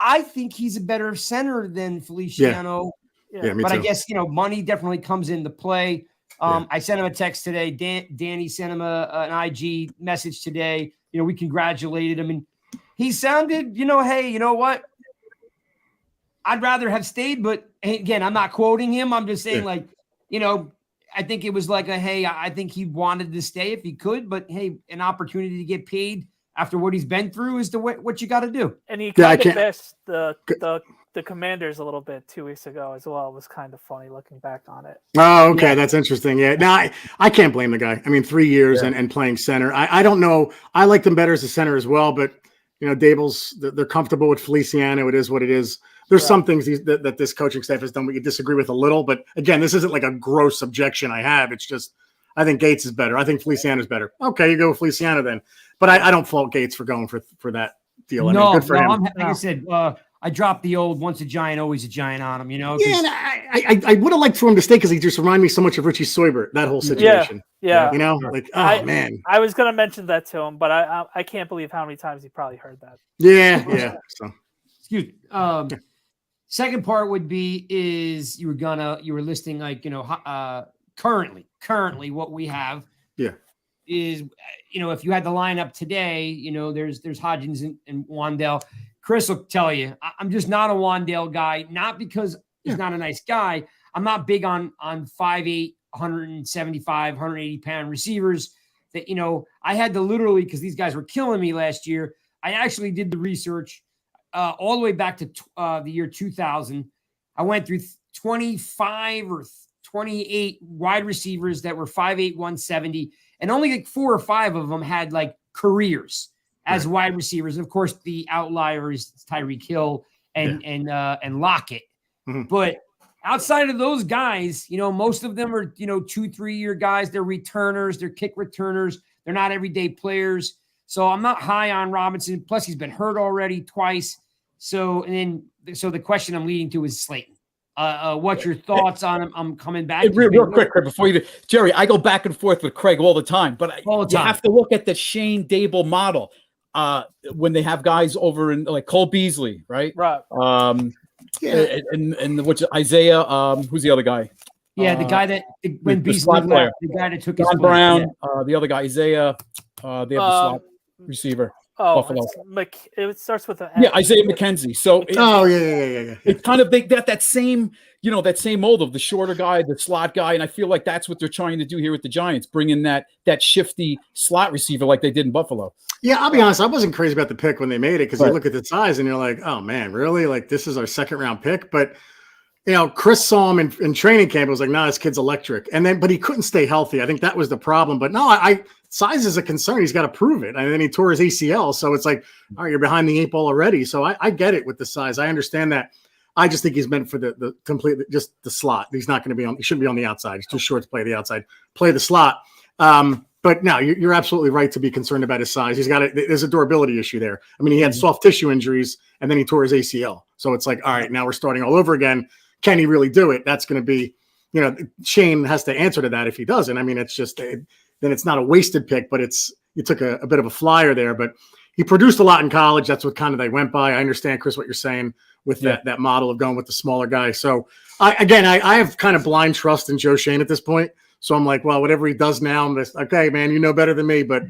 I think he's a better center than Feliciano. Yeah, me but too. I guess money definitely comes into play. I sent him a text today. Danny sent him an IG message today. We congratulated him, and he sounded, hey, you know what? I'd rather have stayed, but again, I'm not quoting him. I'm just saying, I think it was like hey, I think he wanted to stay if he could, but hey, an opportunity to get paid after what he's been through is what you got to do. And he kind of missed the Commanders a little bit 2 weeks ago as well. It was kind of funny looking back on it. Oh, okay. That's interesting. Yeah. Now I can't blame the guy. I mean, 3 years and playing center. I don't know. I like them better as a center as well, but Dable's, they're comfortable with Feliciano. It is what it is. There's some things that this coaching staff has done we could disagree with a little, but again, this isn't like a gross objection I have. It's just, I think Gates is better. I think Feliciano is better. Okay, you go with Feliciano then. But I don't fault Gates for going for that deal. I mean, good for him. Like I said, I dropped the old once a giant, always a giant on him, you know? Yeah, and I would have liked for him to stay because he just reminded me so much of Richie Soybert, that whole situation. Yeah. You know, like, oh, man. I was going to mention that to him, but I can't believe how many times he probably heard that. Yeah. So, excuse me. Second part would be is you were listing like, you know, currently what we have is, you know, if you had the lineup today, you know, there's Hodgins and Wandale. Chris will tell you, I'm just not a Wandale guy, not because he's not a nice guy. I'm not big on 5'8", 175, 180 pound receivers that, you know, I had to literally, because these guys were killing me last year. I actually did the research all the way back to the year 2000. I went through 25 or 28 wide receivers that were 5'8", 170, and only like 4 or 5 of them had like careers as wide receivers. And of course, the outlier is Tyreek Hill and Lockett. Mm-hmm. But outside of those guys, you know, most of them are, you know, 2-3 year guys. They're returners. They're kick returners. They're not everyday players. So I'm not high on Robinson. Plus, he's been hurt already twice. So the question I'm leading to is Slayton. What's your thoughts on him? I'm coming back. Real quick, Craig, before you do, Jerry, I go back and forth with Craig all the time, but you have to look at the Shane Dable model. When they have guys over in like Cole Beasley, right? Right. And which Isaiah, who's the other guy? Yeah, the guy that when Beasley left, the guy that took Don his Brown, the other guy, Isaiah, they have the slot receiver. Buffalo. It starts with an Isaiah McKenzie. So it's kind of they got that same, you know, that same mold of the shorter guy, the slot guy, and I feel like that's what they're trying to do here with the Giants, bring in that shifty slot receiver like they did in Buffalo. Yeah, I'll be honest, I wasn't crazy about the pick when they made it because you look at the size and you're like, oh man, really? Like this is our second round pick, but. You know, Chris saw him in training camp. It was like, nah, this kid's electric. But he couldn't stay healthy. I think that was the problem. But no, size is a concern. He's got to prove it. And then he tore his ACL. So it's like, all right, you're behind the 8 ball already. So I get it with the size. I understand that. I just think he's meant for the complete, just the slot. He's not going to be he shouldn't be on the outside. He's too short to play the outside, play the slot. But no, you're absolutely right to be concerned about his size. There's a durability issue there. I mean, he had soft tissue injuries and then he tore his ACL. So it's like, all right, now we're starting all over again. Can he really do it? That's going to be, you know, Shane has to answer to that if he doesn't. I mean, it's just, then it's not a wasted pick, but you took a bit of a flyer there, but he produced a lot in college. That's what kind of they went by. I understand, Chris, what you're saying with that model of going with the smaller guy. So I have kind of blind trust in Joe Shane at this point. So I'm like, well, whatever he does now, I'm just, okay, man, you know better than me. But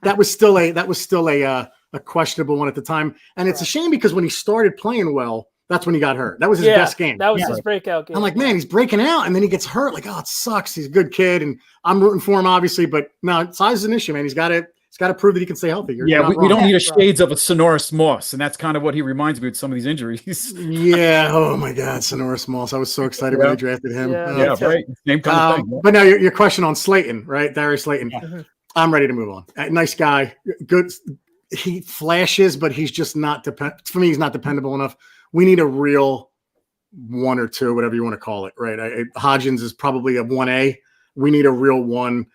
that was still a questionable one at the time. And it's a shame because when he started playing well, that's when he got hurt. That was his best game. That was his breakout game. I'm like, man, he's breaking out, and then he gets hurt. Like, oh, it sucks. He's a good kid, and I'm rooting for him, obviously. But no, size is an issue, man. He's got to prove that he can stay healthy. We don't need a shades of a Sonoris Moss, and that's kind of what he reminds me with some of these injuries. Yeah. Oh my God, Sonoris Moss. I was so excited when I drafted him. Right. Same kind of thing. But now your question on Slayton, right? Darius Slayton. Yeah. I'm ready to move on. Nice guy. Good. He flashes, but he's just not for me. He's not dependable enough. We need a real 1 or 2, whatever you want to call it, right? Hodgins is probably a 1A. We need a real 1.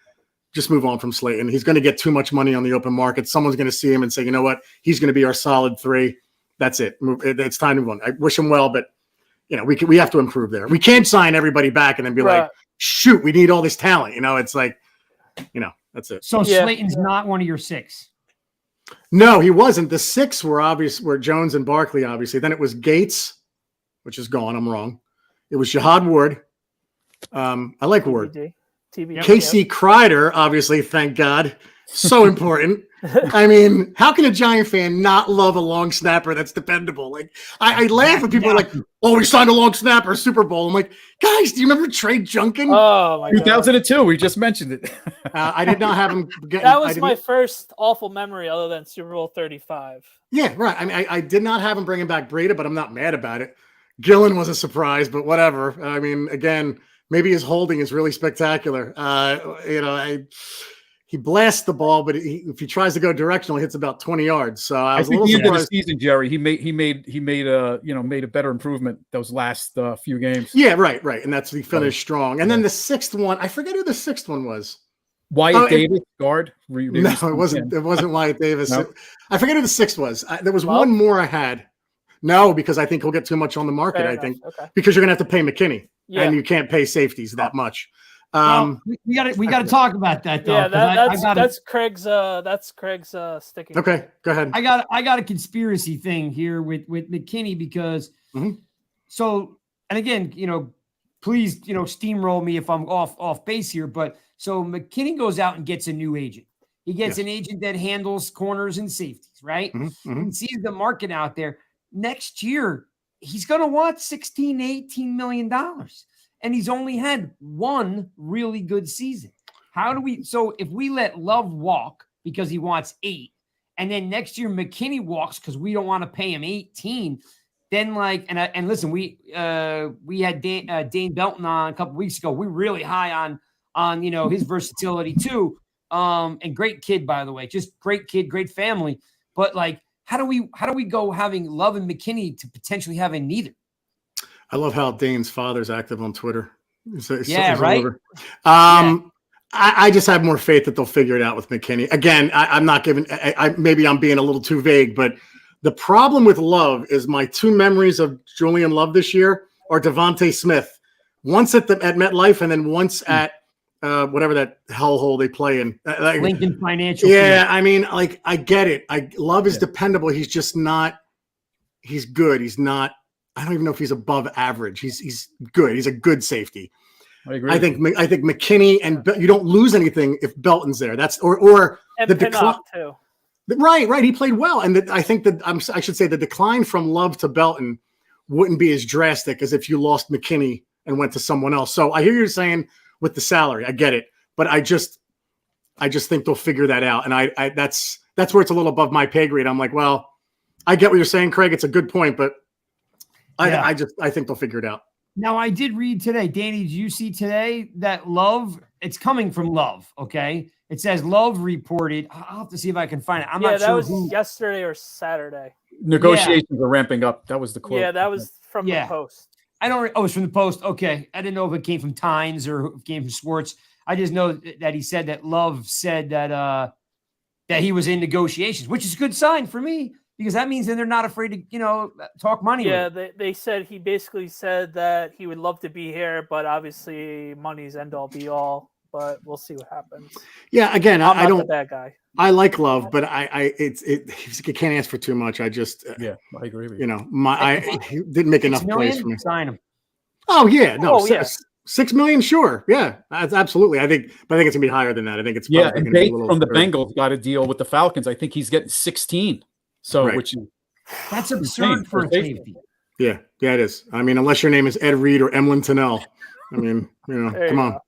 Just move on from Slayton. He's going to get too much money on the open market. Someone's going to see him and say, you know what? He's going to be our solid 3. That's it. It's time to move on. I wish him well, but you know, we have to improve there. We can't sign everybody back and then be like, shoot, we need all this talent. You know, it's like, you know, that's it. So Slayton's not one of your 6. No, he wasn't. The 6 were Jones and Barkley, obviously. Then it was Gates, which is gone. I'm wrong. It was Jihad Ward. I like Ward. Casey Kreider, obviously, thank God. So important. I mean, how can a Giant fan not love a long snapper that's dependable? Like, I laugh when people are like, oh, we signed a long snapper, Super Bowl. I'm like, guys, do you remember Trey Junkin? Oh, my God. 2002. We just mentioned it. I did not have him. That was my first awful memory other than Super Bowl 35. Yeah, right. I mean, I did not have him bringing back Breida, but I'm not mad about it. Gillen was a surprise, but whatever. I mean, again, maybe his holding is really spectacular. He blasts the ball, but if he tries to go directional, he hits about 20 yards. So I was a little surprised. End of the season, Jerry, he made a better improvement those last few games. Yeah, right, and that's he finished strong. And then the 6th one, I forget who the 6th one was. Wyatt Davis, guard. No, it wasn't. It wasn't Wyatt Davis. No? I forget who the 6th was. There was one more I had. No, because I think he'll get too much on the market. Fair I enough. think Okay. because you're gonna have to pay McKinney, Yeah. and you can't pay safeties that much. Well, we got to talk about that though. Yeah, 'cause that's Craig's sticking. Okay, go ahead. I got a conspiracy thing here with McKinney because so, and again, please, steamroll me if I'm off base here, but so McKinney goes out and gets a new agent. He gets an agent that handles corners and safeties, right? He sees the market out there. Next year, he's going to want $16, $18 million. And he's only had one really good season. So if we let Love walk because he wants 8, and then next year McKinney walks because we don't want to pay him 18, then and listen, we had Dane Belton on a couple weeks ago. We're really high on his versatility too. And great kid, by the way, just great kid, great family. But how do we go having Love and McKinney to potentially having neither? I love how Dane's father's active on Twitter. Right. I just have more faith that they'll figure it out with McKinney. Again, I'm not giving. Maybe I'm being a little too vague, but the problem with Love is my 2 memories of Julian Love this year are Devontae Smith, once at MetLife and then once at whatever that hellhole they play in, Lincoln Financial. Yeah, I mean, I get it. Love is dependable. He's just not. He's good. He's not. I don't even know if he's above average. He's good. He's a good safety. I agree. I think McKinney and you don't lose anything if Belton's there. That's or and the decline too. Right. He played well, and I think that I should say the decline from Love to Belton wouldn't be as drastic as if you lost McKinney and went to someone else. So I hear you saying with the salary, I get it, but I just think they'll figure that out, and I that's where it's a little above my pay grade. I'm like, well, I get what you're saying, Craig. It's a good point, but I think they'll figure it out. Now, I did read today, Danny, did you see today that Love, it's coming from Love, okay? It says Love reported. I'll have to see if I can find it. I'm not sure. That was yesterday or Saturday. Negotiations are ramping up. That was the quote. Yeah, that was from the Post. It's from the Post. Okay. I didn't know if it came from Times or if it came from Sports. I just know that he said that Love said that he was in negotiations, which is a good sign for me. Because that means that they're not afraid to, talk money. Yeah, they said he basically said that he would love to be here, but obviously money's end all be all. But we'll see what happens. Yeah, again, I'm I don't. The bad guy. I like Love, but I can't ask for too much. I just I agree with you. He didn't make enough plays for me. Sign him. Oh yeah, no, $6 million, sure, yeah, that's absolutely. I think it's gonna be higher than that. I think it's and Bates from the Bengals got a deal with the Falcons. I think he's getting 16. So, right. That's absurd for a safety. Yeah, it is. I mean, unless your name is Ed Reed or Emlyn Tennell. I mean, come on.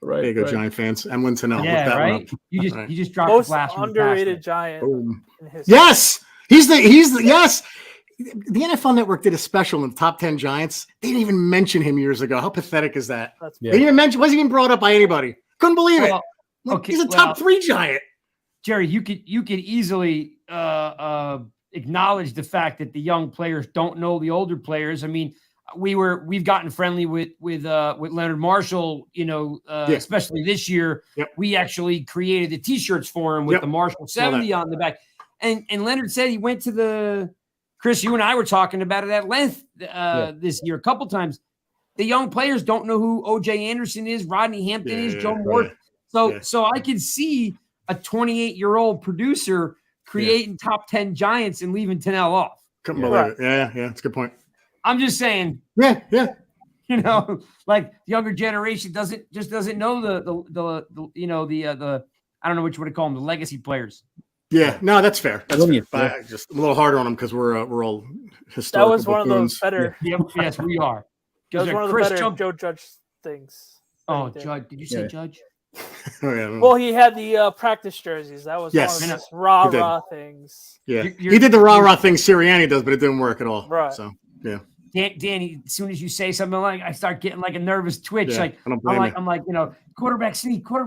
Right. There you go, Giant fans. Emlyn Tennell. Yeah, that right. You just dropped most the flash. Underrated Giant. Yes, he's the yes. The NFL Network did a special in top 10 Giants. They didn't even mention him years ago. How pathetic is that? They didn't even mention. Wasn't even brought up by anybody. Couldn't believe it. He's a top 3 Giant. Jerry, you could easily acknowledge the fact that the young players don't know the older players. I mean, we've gotten friendly with Leonard Marshall, especially this year. Yep. We actually created the T-shirts for him with the Marshall 70 on the back. And Leonard said he went to Chris, you and I were talking about it at length this year a couple times. The young players don't know who O.J. Anderson is, Rodney Hampton is, Joe Moore. Right. So I can see a 28-year-old producer creating top 10 Giants and leaving Tennell off. Couldn't believe it. Yeah, it's a good point. I'm just saying. Yeah. Like the younger generation doesn't know the I don't know what you want to call them, the legacy players. Yeah, no, that's fair. That's fair. I'm just a little harder on them because we're all historical. That was one of those better. Yes, we are. That was one of the better Joe Judge things. Oh, Judge. Did you say Judge? Well, he had the practice jerseys. That was one of his rah-rah things. Yeah, he did the rah-rah thing Sirianni does, but it didn't work at all. Right. So, yeah. Danny, as soon as you say something like, I start getting like a nervous twitch. Yeah, I'm like, quarterback sneak. Go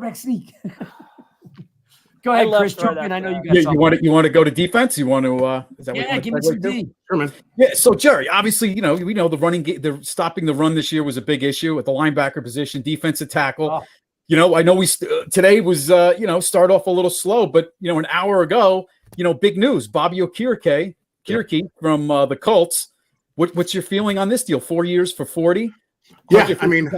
ahead, Chris. Jump in. I know you got something. You want to go to defense? You want to? Is that give me some D. Sure, man. Yeah. So Jerry, obviously, we know the running game, the stopping the run this year was a big issue at the linebacker position, defensive tackle. Oh. I know today was start off a little slow, but an hour ago, big news. Bobby Okereke Okereke from the Colts. What's your feeling on this deal? 4 years for 40? Yeah, I mean,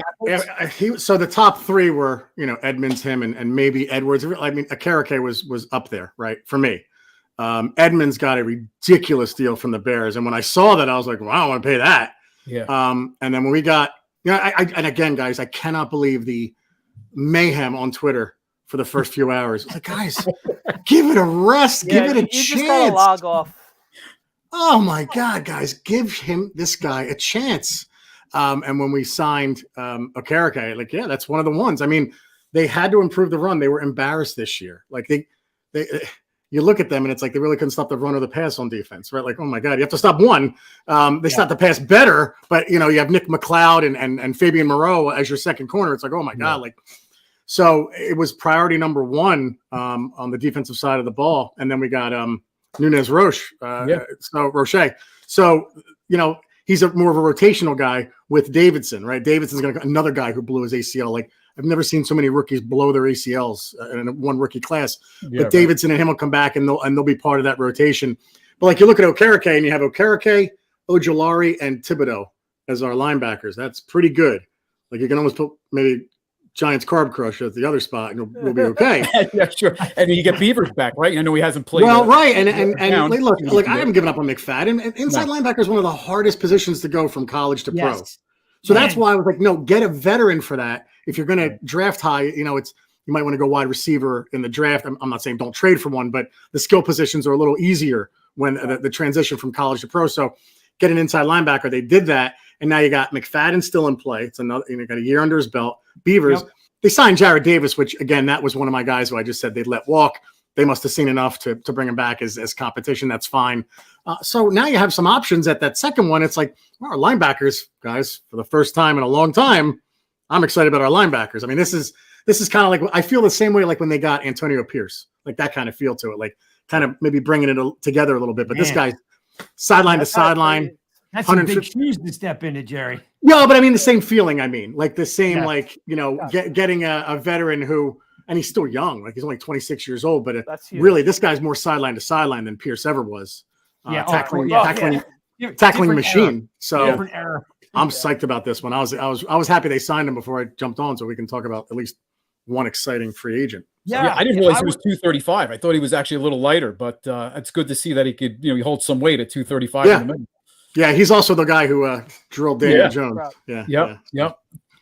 so the top three were, Edmonds, him, and maybe Edwards. I mean, Okereke was up there, right, for me. Edmonds got a ridiculous deal from the Bears, and when I saw that, I was like, "Wow, I want to pay that." Yeah. And then when we got, and again, guys, I cannot believe the mayhem on Twitter for the first few hours. It's like, guys, give it a rest, give it a chance. You just gotta log off. Oh my God, guys, give this guy a chance. And when we signed Okereke, like, yeah, that's one of the ones. I mean, they had to improve the run. They were embarrassed this year. Like they you look at them and it's like they really couldn't stop the run or the pass on defense, right? Like, oh my God, you have to stop one. They stopped the pass better, but you have Nick McLeod and Fabian Moreau as your second corner. It's like, oh my God, like, so it was priority number one on the defensive side of the ball. And then we got Nunez Roche. So, he's more of a rotational guy with Davidson, right? Davidson's another guy who blew his ACL. Like, I've never seen so many rookies blow their ACLs in one rookie class. But Davidson and him will come back and they'll be part of that rotation. But like you look at Okereke and you have Okereke, Ojulari, and Thibodeau as our linebackers. That's pretty good. Like you can almost put maybe Giants Carb Crush at the other spot and we'll be okay. Yeah, sure. And then you get Beavers back, right? I know he hasn't played. Well, right. And look, I haven't given up on McFadden. And inside linebacker is one of the hardest positions to go from college to pro. So that's why I was like, no, get a veteran for that. If you're going to draft high, you might want to go wide receiver in the draft. I'm not saying don't trade for one, but the skill positions are a little easier when the transition from college to pro. So get an inside linebacker. They did that. And now you got McFadden still in play. It's another, got a year under his belt. Beavers, they signed Jared Davis, which again, that was one of my guys who I just said they'd let walk. They must have seen enough to bring him back as competition. That's fine. So now you have some options at that second one. It's like, well, our linebackers, guys, for the first time in a long time, I'm excited about our linebackers. I mean, this is kind of like, I feel the same way like when they got Antonio Pierce, like that kind of feel to it, like kind of maybe bringing it together a little bit. But this guy's sideline to sideline. That's some big shoes to step into, Jerry. Yeah, but I mean the same feeling. I mean, like the same, getting a veteran who, and he's still young, like he's only 26 years old, but really this guy's more sideline to sideline than Pierce ever was. Tackling machine. Era. So I'm psyched about this one. I was happy they signed him before I jumped on, so we can talk about at least one exciting free agent. Yeah, I didn't realize he was 235. I thought he was actually a little lighter, but it's good to see that he could, he holds some weight at 235 in the middle. Yeah, he's also the guy who drilled Daniel Jones. Yep.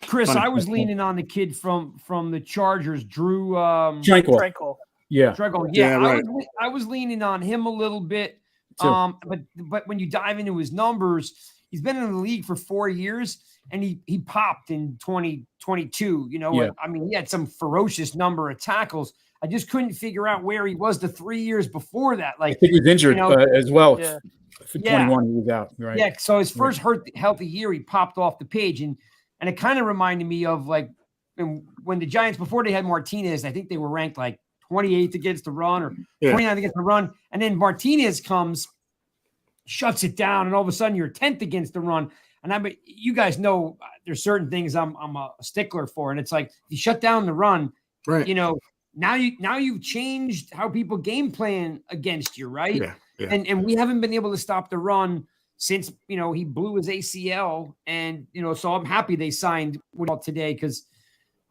Chris, I was leaning on the kid from the Chargers, Drew Frankel. Yeah, right. I was leaning on him a little bit. But when you dive into his numbers, he's been in the league for 4 years, and he popped in 2022. I mean, he had some ferocious number of tackles. I just couldn't figure out where he was the 3 years before that. Like, I think he was injured as well. Yeah. For 21, he was out. Right. Yeah. So his first healthy year, he popped off the page, and it kind of reminded me of like when the Giants, before they had Martinez, I think they were ranked like 28th against the run or 29th against the run, and then Martinez comes, shuts it down, and all of a sudden you're 10th against the run. And you guys know there's certain things I'm a stickler for, and it's like if you shut down the run, right? Now you've changed how people game plan against you, right? Yeah. And we haven't been able to stop the run since he blew his ACL, and so I'm happy they signed Woodall today because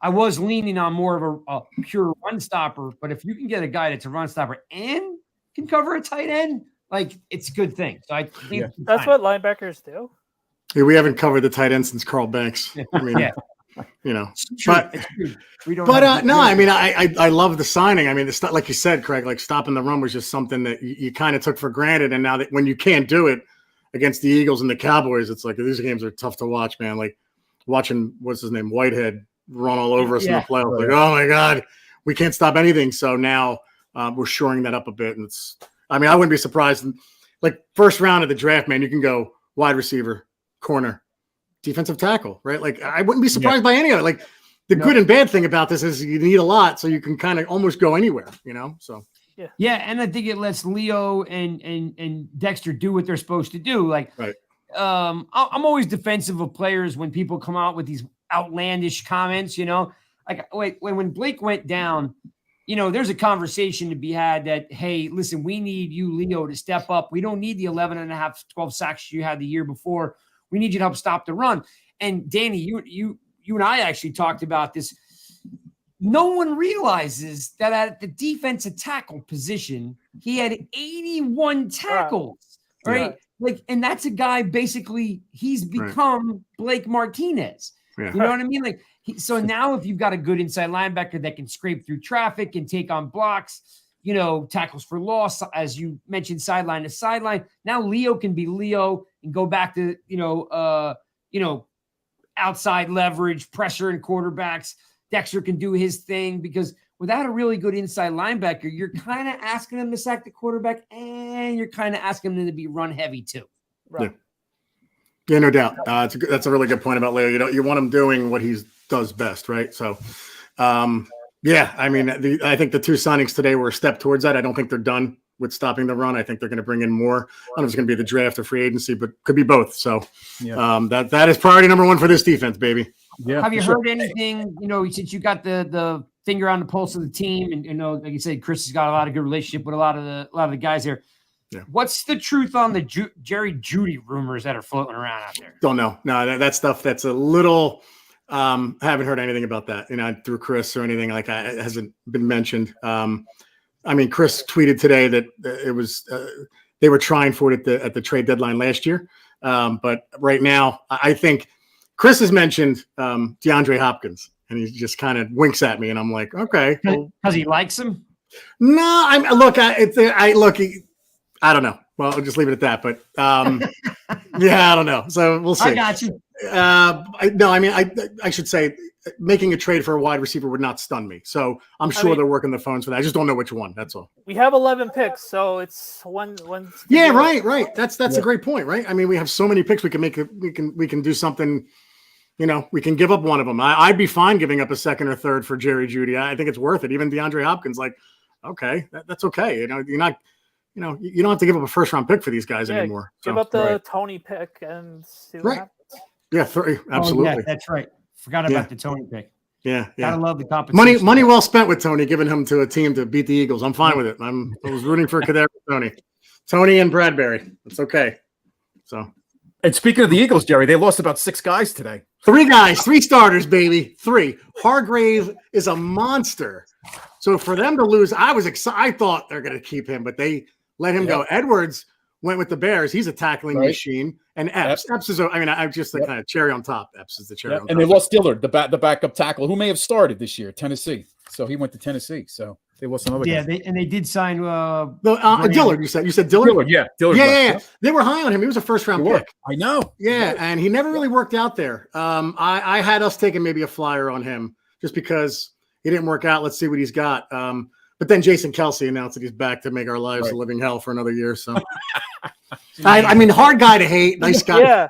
I was leaning on more of a pure run stopper. But if you can get a guy that's a run stopper and can cover a tight end, like it's a good thing. So I think that's what linebackers do. Yeah, we haven't covered the tight end since Carl Banks. I mean, I love the signing. I mean, it's not like you said, Craig, like stopping the run was just something that you kind of took for granted. And now that when you can't do it against the Eagles and the Cowboys, it's like these games are tough to watch, man. Like watching, what's his name? Whitehead run all over us in the playoffs. Like, oh my God, we can't stop anything. So now we're shoring that up a bit. And I wouldn't be surprised. Like first round of the draft, man, you can go wide receiver, corner, defensive tackle, right? Like I wouldn't be surprised by any of it. Like the good and bad thing about this is you need a lot, so you can kind of almost go anywhere, So and I think it lets Leo and Dexter do what they're supposed to do. Like, I'm always defensive of players when people come out with these outlandish comments. Like when Blake went down, there's a conversation to be had that, hey, listen, we need you, Leo, to step up. We don't need the 11 and a half, 12 sacks you had the year before. We need you to help stop the run. And Danny, you and I actually talked about this. No one realizes that at the defensive tackle position, he had 81 tackles, right? Like, and that's a guy, basically, he's become Blake Martinez. Yeah. You know what I mean? Like, so now if you've got a good inside linebacker that can scrape through traffic and take on blocks, tackles for loss, as you mentioned, sideline to sideline, now Leo can be Leo and go back to, outside leverage, pressure and quarterbacks. Dexter can do his thing, because without a really good inside linebacker, you're kind of asking him to sack the quarterback, and you're kind of asking him to be run heavy too. Right. Yeah, no doubt. That's a really good point about Leo. You want him doing what he does best, right? So, I mean, I think the two signings today were a step towards that. I don't think they're done with stopping the run. I think they're going to bring in more. I don't know if it's going to be the draft or free agency, but could be both. So, that is priority number one for this defense, baby. Yeah. Have you heard anything, since you got the finger on the pulse of the team, and like you said, Chris has got a lot of good relationship with a lot of the guys here. Yeah. What's the truth on the Jerry Jeudy rumors that are floating around out there? Don't know. No, that stuff that's a little. I haven't heard anything about that, through Chris or anything like that. It hasn't been mentioned. I mean, Chris tweeted today that it was they were trying for it at the trade deadline last year, but right now I think Chris has mentioned DeAndre Hopkins, and he just kind of winks at me, and I'm like, okay, because he likes him. No, I don't know. Well, I'll just leave it at that. But I don't know. So we'll see. I got you. I should say making a trade for a wide receiver would not stun me. So I'm sure they're working the phones for that. I just don't know which one. That's all. We have 11 picks, so it's one. Yeah, right. That's a great point, right? I mean, we have so many picks. We can make it. We can do something. We can give up one of them. I'd be fine giving up a second or third for Jerry Jeudy. I think it's worth it. Even DeAndre Hopkins, okay, that's okay. You're not. You don't have to give up a first-round pick for these guys anymore. Give up the Tony pick and see what happens. Yeah, absolutely. Oh, yeah, that's right. Forgot about the Tony pick. Yeah. Gotta love the competition. Money well spent with Tony, giving him to a team to beat the Eagles. I'm fine with it. I was rooting for Tony and Bradbury. It's okay. So. And speaking of the Eagles, Jerry, they lost about 6 guys today. 3 guys, 3 starters, baby. 3. Hargrave is a monster. So for them to lose, I was excited. I thought they're going to keep him, but they let him go. Edwards went with the Bears. He's a tackling machine. And Epps is, I'm just kind of cherry on top. Epps is the cherry on top. And they lost Dillard, the backup tackle, who may have started this year, Tennessee. So he went to Tennessee. So they lost another guy. They did sign Dillard. You said Dillard? Dillard. Yeah. They were high on him. He was a first-round pick. I know. Yeah, and he never really worked out there. I had us taking maybe a flyer on him just because he didn't work out. Let's see what he's got. But then Jason Kelsey announced that he's back to make our lives a living hell for another year. So, I mean, hard guy to hate, nice guy. Yeah.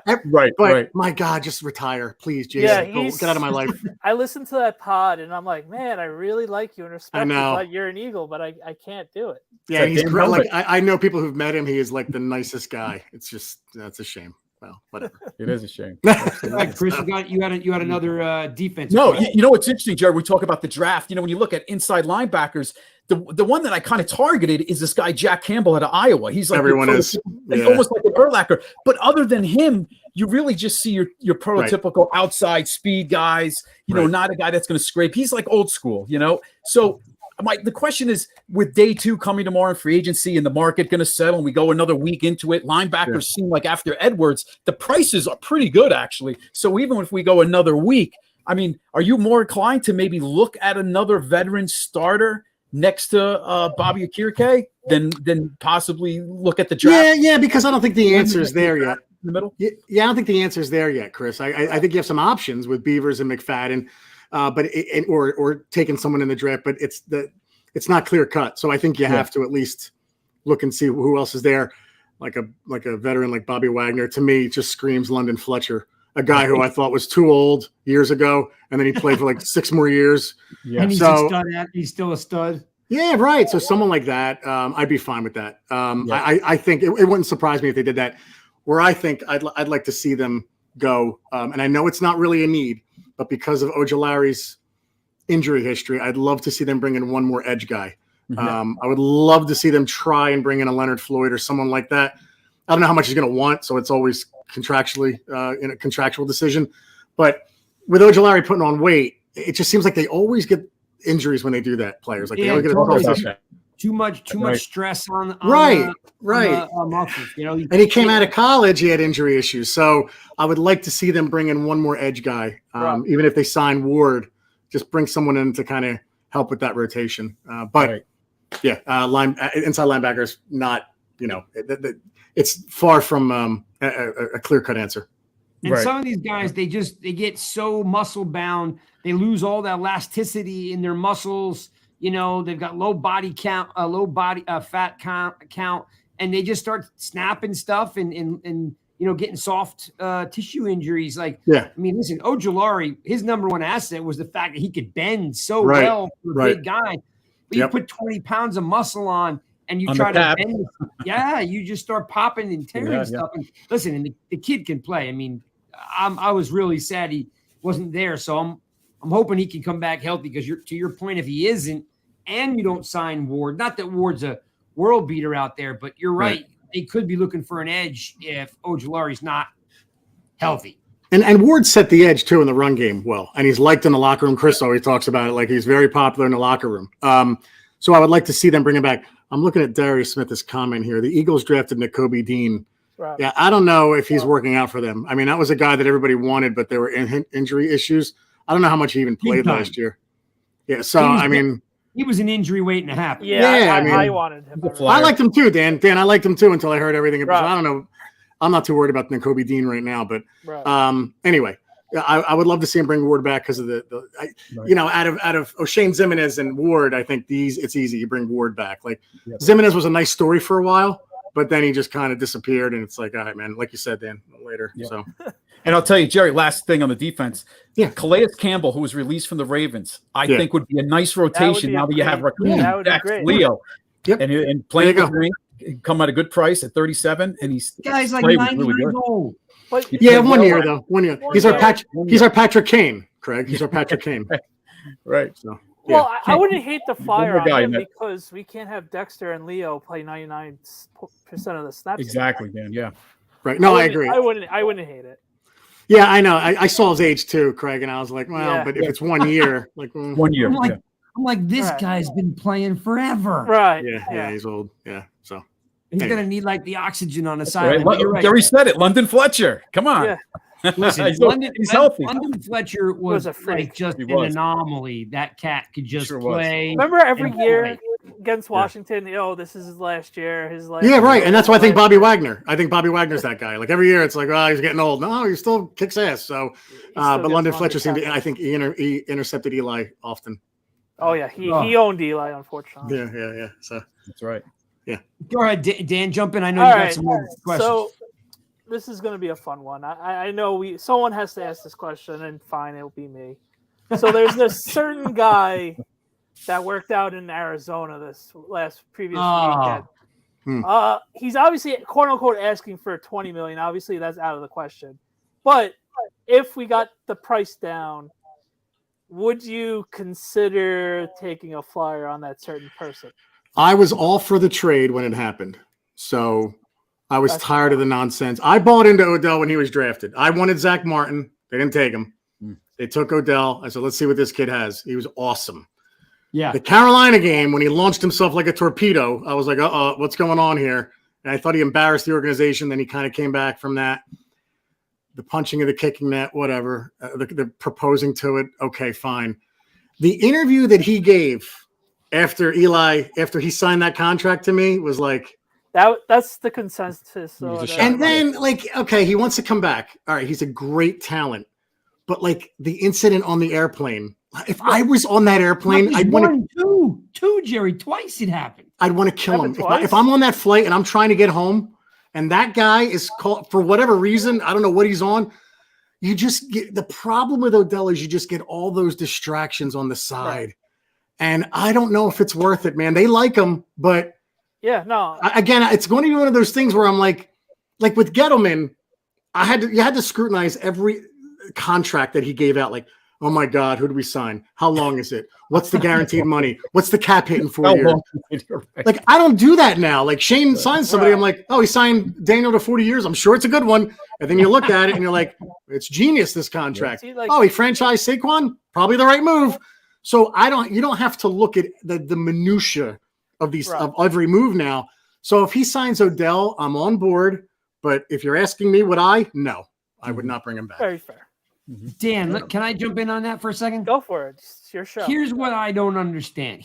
But my God, just retire, please, Jason. Get out of my life. I listened to that pod, and I'm like, man, I really like you and respect you, but you're an Eagle, but I can't do it. Yeah, he's great. I know people who've met him. He is like the nicest guy. It's just that's a shame. Well, whatever. It is a shame. Right, Chris, you had another defense. No, you know what's interesting, Jared? We talk about the draft. When you look at inside linebackers, the one that I kind of targeted is this guy Jack Campbell out of Iowa. He's like everyone is almost like an Urlacher. But other than him, you really just see your prototypical outside speed guys. Not a guy that's going to scrape. He's like old school. So. The question is, with day 2 coming tomorrow in free agency and the market going to settle and we go another week into it, linebackers seem like after Edwards, the prices are pretty good, actually. So even if we go another week, are you more inclined to maybe look at another veteran starter next to Bobby Okereke than possibly look at the draft? Yeah, because I don't think the answer is there yet. In the middle? Yeah, I don't think the answer is there yet, Chris. I think you have some options with Beavers and McFadden. Or taking someone in the draft, but it's not clear cut. So I think you have to at least look and see who else is there. Like a veteran like Bobby Wagner, to me, just screams London Fletcher, a guy who I thought was too old years ago, and then he played for 6 more years. Yeah, and he's still a stud. Yeah, right. So someone like that, I'd be fine with that. I think it wouldn't surprise me if they did that. Where I think I'd like to see them go, and I know it's not really a need. But because of Ojulari's injury history, I'd love to see them bring in one more edge guy. I would love to see them try and bring in a Leonard Floyd or someone like that. I don't know how much he's going to want, so it's always contractually in a contractual decision. But with Ojulari putting on weight, it just seems like they always get injuries when they do that. Players like they always get too much stress on right. muscles. You know, and he came out of college, he had injury issues. So I would like to see them bring in one more edge guy, even if they sign Ward, just bring someone in to kind of help with that rotation. Inside linebackers, not it's far from a clear-cut answer. And some of these guys, they get so muscle bound, they lose all that elasticity in their muscles. You know, they've got low body count, low body fat count, and they just start snapping stuff and getting soft tissue injuries. Like, I mean, listen, Ojulari, his number one asset was the fact that he could bend so well for a big guy. But you put 20 pounds of muscle on, and you try to bend. You just start popping and tearing stuff. And listen, and the kid can play. I mean, I was really sad he wasn't there. So I'm hoping he can come back healthy, because to your point, if he isn't, and you don't sign Ward, not that Ward's a world beater out there, but you're right. They could be looking for an edge if Ojulari's not healthy. And Ward set the edge too in the run game well, and he's liked in the locker room. Chris always talks about it, like he's very popular in the locker room. So I would like to see them bring him back. I'm looking at Darius Smith's comment here. The Eagles drafted Nakobe Dean. Right. Yeah, I don't know if he's working out for them. I mean, that was a guy that everybody wanted, but there were injury issues. I don't know how much he even played last year. Yeah, so I mean, he was an injury waiting to happen. I wanted him. I liked him too, Dan. I liked him too until I heard everything. Right. So I don't know. I'm not too worried about Nakobe Dean right now, but anyway, I would love to see him bring Ward back because of out of O'Shane Zimenez and Ward, I think it's easy. You bring Ward back. Like Zimenez was a nice story for a while, but then he just kind of disappeared, and it's like, all right, man, like you said, Dan, later. Yeah. So, and I'll tell you, Jerry, last thing on the defense. Yeah, Calais Campbell, who was released from the Ravens, I think would be a nice rotation now that you have Raccoon, Leo, and playing the ring, come at a good price at 37, and he's guy's like 90 years old. But 1 year though, 1 year. He's our Patrick Kane, Craig. He's our Patrick Kane. Right. So. Well, I wouldn't hate the fire on him because we can't have Dexter and Leo play 99% of the snaps. Exactly, Dan. Yeah. Right. No, I agree. I wouldn't hate it. Yeah, I know. I saw his age too, Craig, and I was like, well, but if it's 1 year, like 1 year. I'm like, this guy's been playing forever. Right. Yeah, he's old. Yeah. So he's gonna need like the oxygen on the side. Right. Jerry said it. London Fletcher. Come on. Yeah. Listen, he's healthy. London Fletcher was like just an anomaly. That cat could just play. Remember every year against Washington, this is his last year. Yeah, right. And that's why I think Bobby Wagner. I think Bobby Wagner's that guy. Like every year, it's like, he's getting old. No, he still kicks ass. So, but London Fletcher seemed to. I think he intercepted Eli often. Oh yeah, he owned Eli, unfortunately. Yeah. So that's right. Yeah. Go ahead, Dan. Jump in. I know you got some more questions. So this is going to be a fun one. I know someone has to ask this question, and fine, it'll be me. So there's this certain guy that worked out in Arizona this previous weekend. He's obviously quote unquote asking for $20 million. Obviously, that's out of the question. But if we got the price down, would you consider taking a flyer on that certain person? I was all for the trade when it happened. So I was tired of the nonsense. I bought into Odell when he was drafted. I wanted Zach Martin. They didn't take him. They took Odell. I said, let's see what this kid has. He was awesome. Yeah. The Carolina game, when he launched himself like a torpedo, I was like, what's going on here? And I thought he embarrassed the organization. Then he kind of came back from that. The punching of the kicking net, whatever. The proposing to it. Okay, fine. The interview that he gave after he signed that contract to me was like, that's the consensus. And then, he wants to come back. All right, he's a great talent. But, the incident on the airplane, if I was on that airplane, I'd want to – two, Jerry. Twice it happened. I'd want to kill him. If I'm on that flight and I'm trying to get home and that guy is called – for whatever reason, I don't know what he's on, you just get – the problem with Odell is you just get all those distractions on the side. Right. And I don't know if it's worth it, man. They like him, but – yeah, no. Again, it's going to be one of those things where I'm like with Gettleman, you had to scrutinize every contract that he gave out. Like, Oh my God, who do we sign? How long is it? What's the guaranteed money? What's the cap hit in 4 years? Like, I don't do that now. Like, Shane signs somebody. I'm like, oh, he signed Daniel to 40 years. I'm sure it's a good one. And then you look at it and you're like, it's genius, this contract. See, like, Oh, he franchised Saquon? Probably the right move. So you don't have to look at the minutia of these of every move now. So if he signs Odell, I'm on board. But if you're asking me, I would not bring him back. very fair. Dan, look, can I jump in on that for a second? Go for it. It's your show. Here's what I don't understand.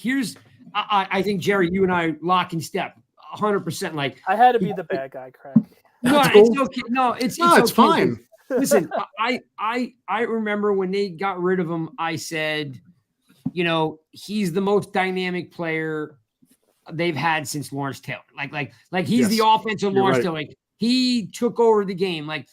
I think, Jerry, you and I lock in step 100%. Like, I had to be the bad guy, Craig. No, it's okay. No, it's okay. fine. Listen, I remember when they got rid of him, I said, he's the most dynamic player they've had since Lawrence Taylor. Like he's the offensive Lawrence Taylor. Like, he took over the game. Like,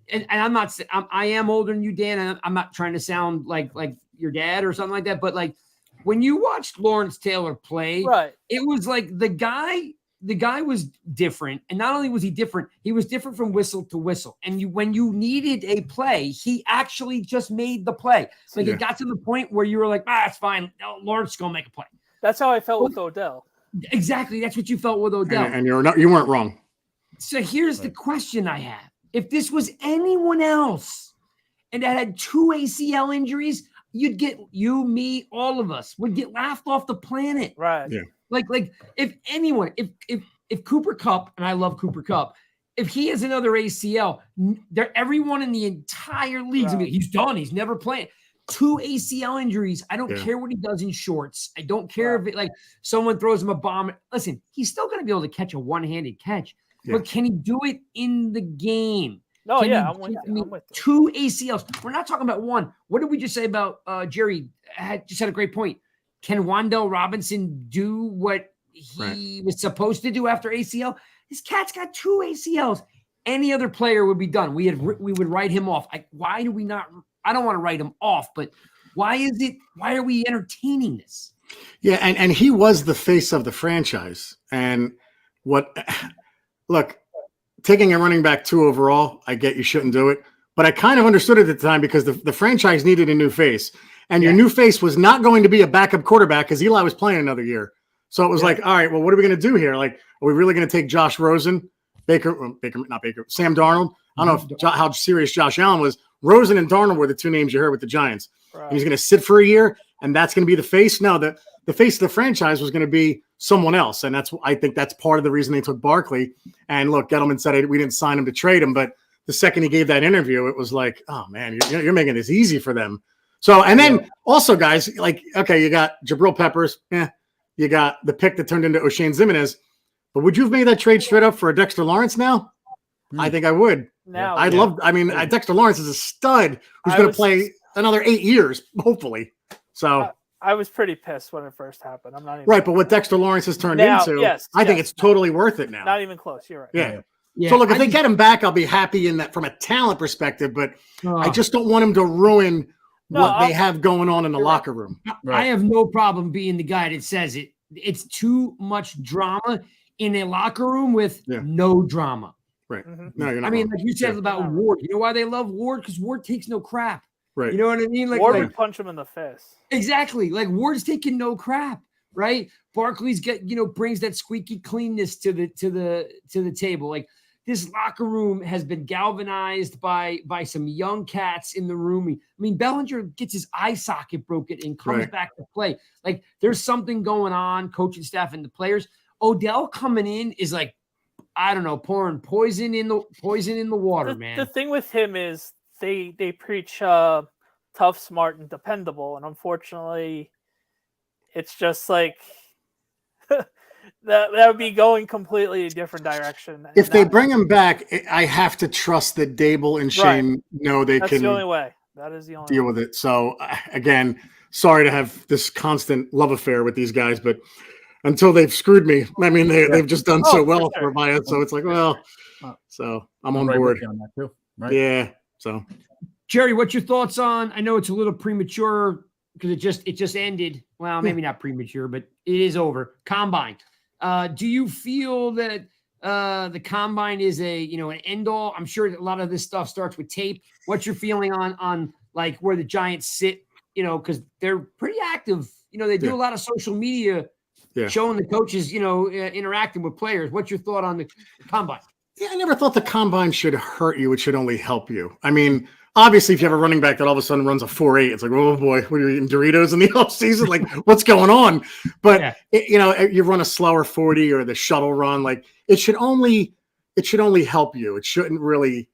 and I am older than you, Dan, and I'm not trying to sound like your dad or something like that. But like, when you watched Lawrence Taylor play, it was like the guy was different. And not only was he different, he was different from whistle to whistle. And when you needed a play, he actually just made the play. Like, it got to the point where you were like, it's fine. No, Lawrence is going to make a play. That's how I felt with Odell. Exactly. That's what you felt with Odell. And you weren't wrong. So here's the question I have. If this was anyone else and that had 2 ACL injuries, you'd get me, all of us would get laughed off the planet. Right. Yeah. Like if anyone, if Cooper Kupp, and I love Cooper Kupp, if he has another ACL, everyone in the entire league, he's done. He's never playing. 2 ACL injuries. I don't care what he does in shorts. I don't care if it someone throws him a bomb. Listen, he's still going to be able to catch a one-handed catch. But can he do it in the game? No, I'm with you. 2 ACLs. We're not talking about one. What did we just say about Jerry? Just had a great point. Can Wan'Dale Robinson do what he was supposed to do after ACL? This cat's got 2 ACLs. Any other player would be done. We would write him off. Why do we not? I don't want to write him off, but why are we entertaining this? Yeah, and he was the face of the franchise. And look, taking a running back 2 overall, I get you shouldn't do it. But I kind of understood it at the time because the franchise needed a new face. And your new face was not going to be a backup quarterback because Eli was playing another year. So it was like, all right, well, what are we going to do here? Like, are we really going to take Josh Rosen, Sam Darnold? I don't know how serious Josh Allen was. Rosen and Darnold were the 2 names you heard with the Giants. Right. He's going to sit for a year, and that's going to be the face. No, the face of the franchise was going to be someone else. And I think that's part of the reason they took Barkley. And look, Gettleman said we didn't sign him to trade him, but the second he gave that interview, it was like, oh man, you're making this easy for them. So, and then also guys, like, okay, you got Jabril Peppers. You got the pick that turned into O'Shane Zimenez, but would you have made that trade straight up for a Dexter Lawrence now? I think I would. Now, Dexter Lawrence is a stud who's going to play another 8 years, hopefully. So I was pretty pissed when it first happened. I'm not even right, but what Dexter Lawrence has turned into, I think it's totally worth it now. Not even close. You're right. Yeah. So look, if they get him back, I'll be happy in that from a talent perspective, but I just don't want him to ruin what they have going on in the locker room. Right. I have no problem being the guy that says it. It's too much drama in a locker room with no drama. Right. Mm-hmm. No, you're not. I mean, like you said about Ward. You know why they love Ward? Because Ward takes no crap. Right. You know what I mean? Like Ward would punch him in the face. Exactly. Like Ward's taking no crap. Right. Barkley's brings that squeaky cleanness to the table. Like this locker room has been galvanized by some young cats in the room. I mean, Bellinger gets his eye socket broken and comes back to play. Like there's something going on, coaching staff and the players. Odell coming in is like, I don't know, pouring poison in the water, man. The thing with him is they preach tough, smart, and dependable, and unfortunately, it's just like that would be going completely a different direction. If they bring him back, I have to trust that Dable and Shane know they That's can. The only way. That is the only deal way. with it. So again, sorry to have this constant love affair with these guys, but until they've screwed me, I mean, they've just done so well for my. So it's like, well, so I'm on board. On that too, right? Yeah. So, Jerry, what's your thoughts on? I know it's a little premature because it just ended. Well, maybe not premature, but it is over. Combine. Do you feel that the combine is an end all? I'm sure a lot of this stuff starts with tape. What's your feeling on like where the Giants sit because they're pretty active. They do a lot of social media showing the coaches, interacting with players. What's your thought on the combine? Yeah, I never thought the combine should hurt you. It should only help you. I mean, obviously, if you have a running back that all of a sudden runs a 4.8, it's like, oh boy, what are you eating Doritos in the offseason? Like, what's going on? But you run a slower 40 or the shuttle run, like it should only help you. It shouldn't really,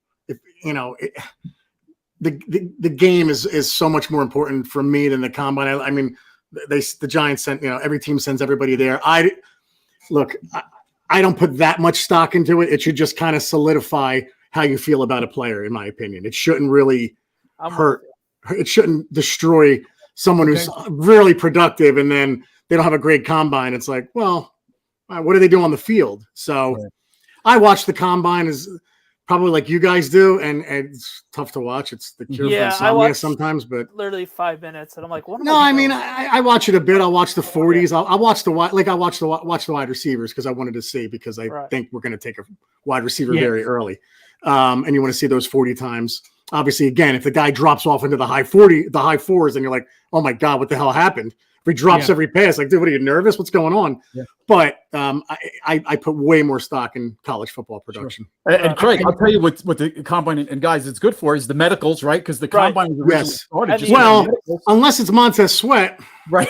the game is so much more important for me than the combine. I mean, the Giants sent, every team sends everybody there. I don't put that much stock into it. It should just kind of solidify how you feel about a player, in my opinion. It shouldn't really hurt. It shouldn't destroy someone who's really productive and then they don't have a great combine. It's like, well, what do they do on the field? So I watch the combine as probably like you guys do, and it's tough to watch. It's the cure for insomnia sometimes, but literally 5 minutes, and I'm like, what? I watch it a bit. I'll watch the 40s. I'll watch watch the wide receivers because I wanted to see, because I think we're going to take a wide receiver very early, and you want to see those 40 times. Obviously, again, if the guy drops off into the high fours, and you're like, oh my god, what the hell happened? If he drops every pass, like, dude, what are you, nervous? What's going on? Yeah. But I put way more stock in college football production. Sure. And Craig, I'll tell you what the combine and guys, it's good for is the medicals, right? Because the combine was originally started. Unless it's Montez Sweat, right?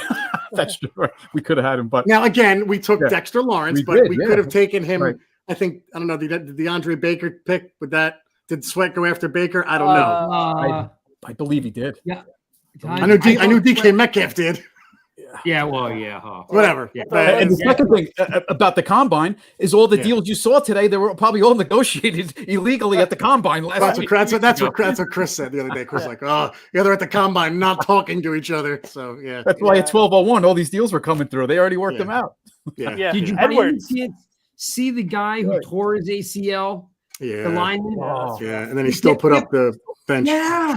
That's true. We could have had him, but now again, we took Dexter Lawrence, we could have taken him. Right. I think I don't know the DeAndre Baker pick with that. Did Sweat go after Baker? I don't know. I believe he did. Yeah, I knew DK Metcalf did. Yeah, well, whatever. Yeah. And the second thing about the combine is all the deals you saw today. They were probably all negotiated illegally at the combine last week. That's what Chris said the other day. Chris was like, they're at the combine, not talking to each other. So that's why at 12:01 all these deals were coming through. They already worked them out. Yeah. Did you by any chance see the guy who tore his ACL? Yeah. The lineman. And then he still put up the bench. Yeah.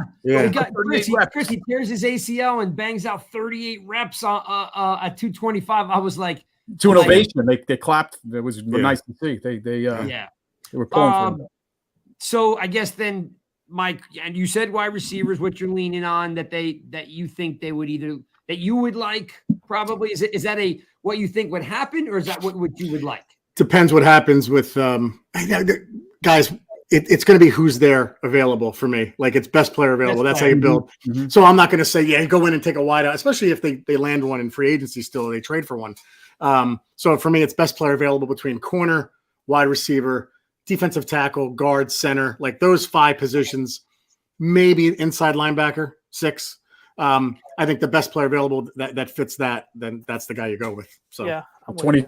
Chris, he tears his ACL and bangs out 38 reps at 225. I was like, to an ovation. They clapped. It was nice to see. They were pulling for him. So I guess then, Mike, and you said wide receivers, what you're leaning on that you think they would either that you would like probably is that what you think would happen, or is that what you would like? Depends what happens with guys. It's going to be who's there available for me. Like, it's best player available. That's how you build. Mm-hmm. So I'm not going to say, go in and take a wide out, especially if they land one in free agency still, or they trade for one. So for me, it's best player available between corner, wide receiver, defensive tackle, guard, center, like those 5 positions, maybe inside linebacker, 6. I think the best player available that fits that, then that's the guy you go with. So 20.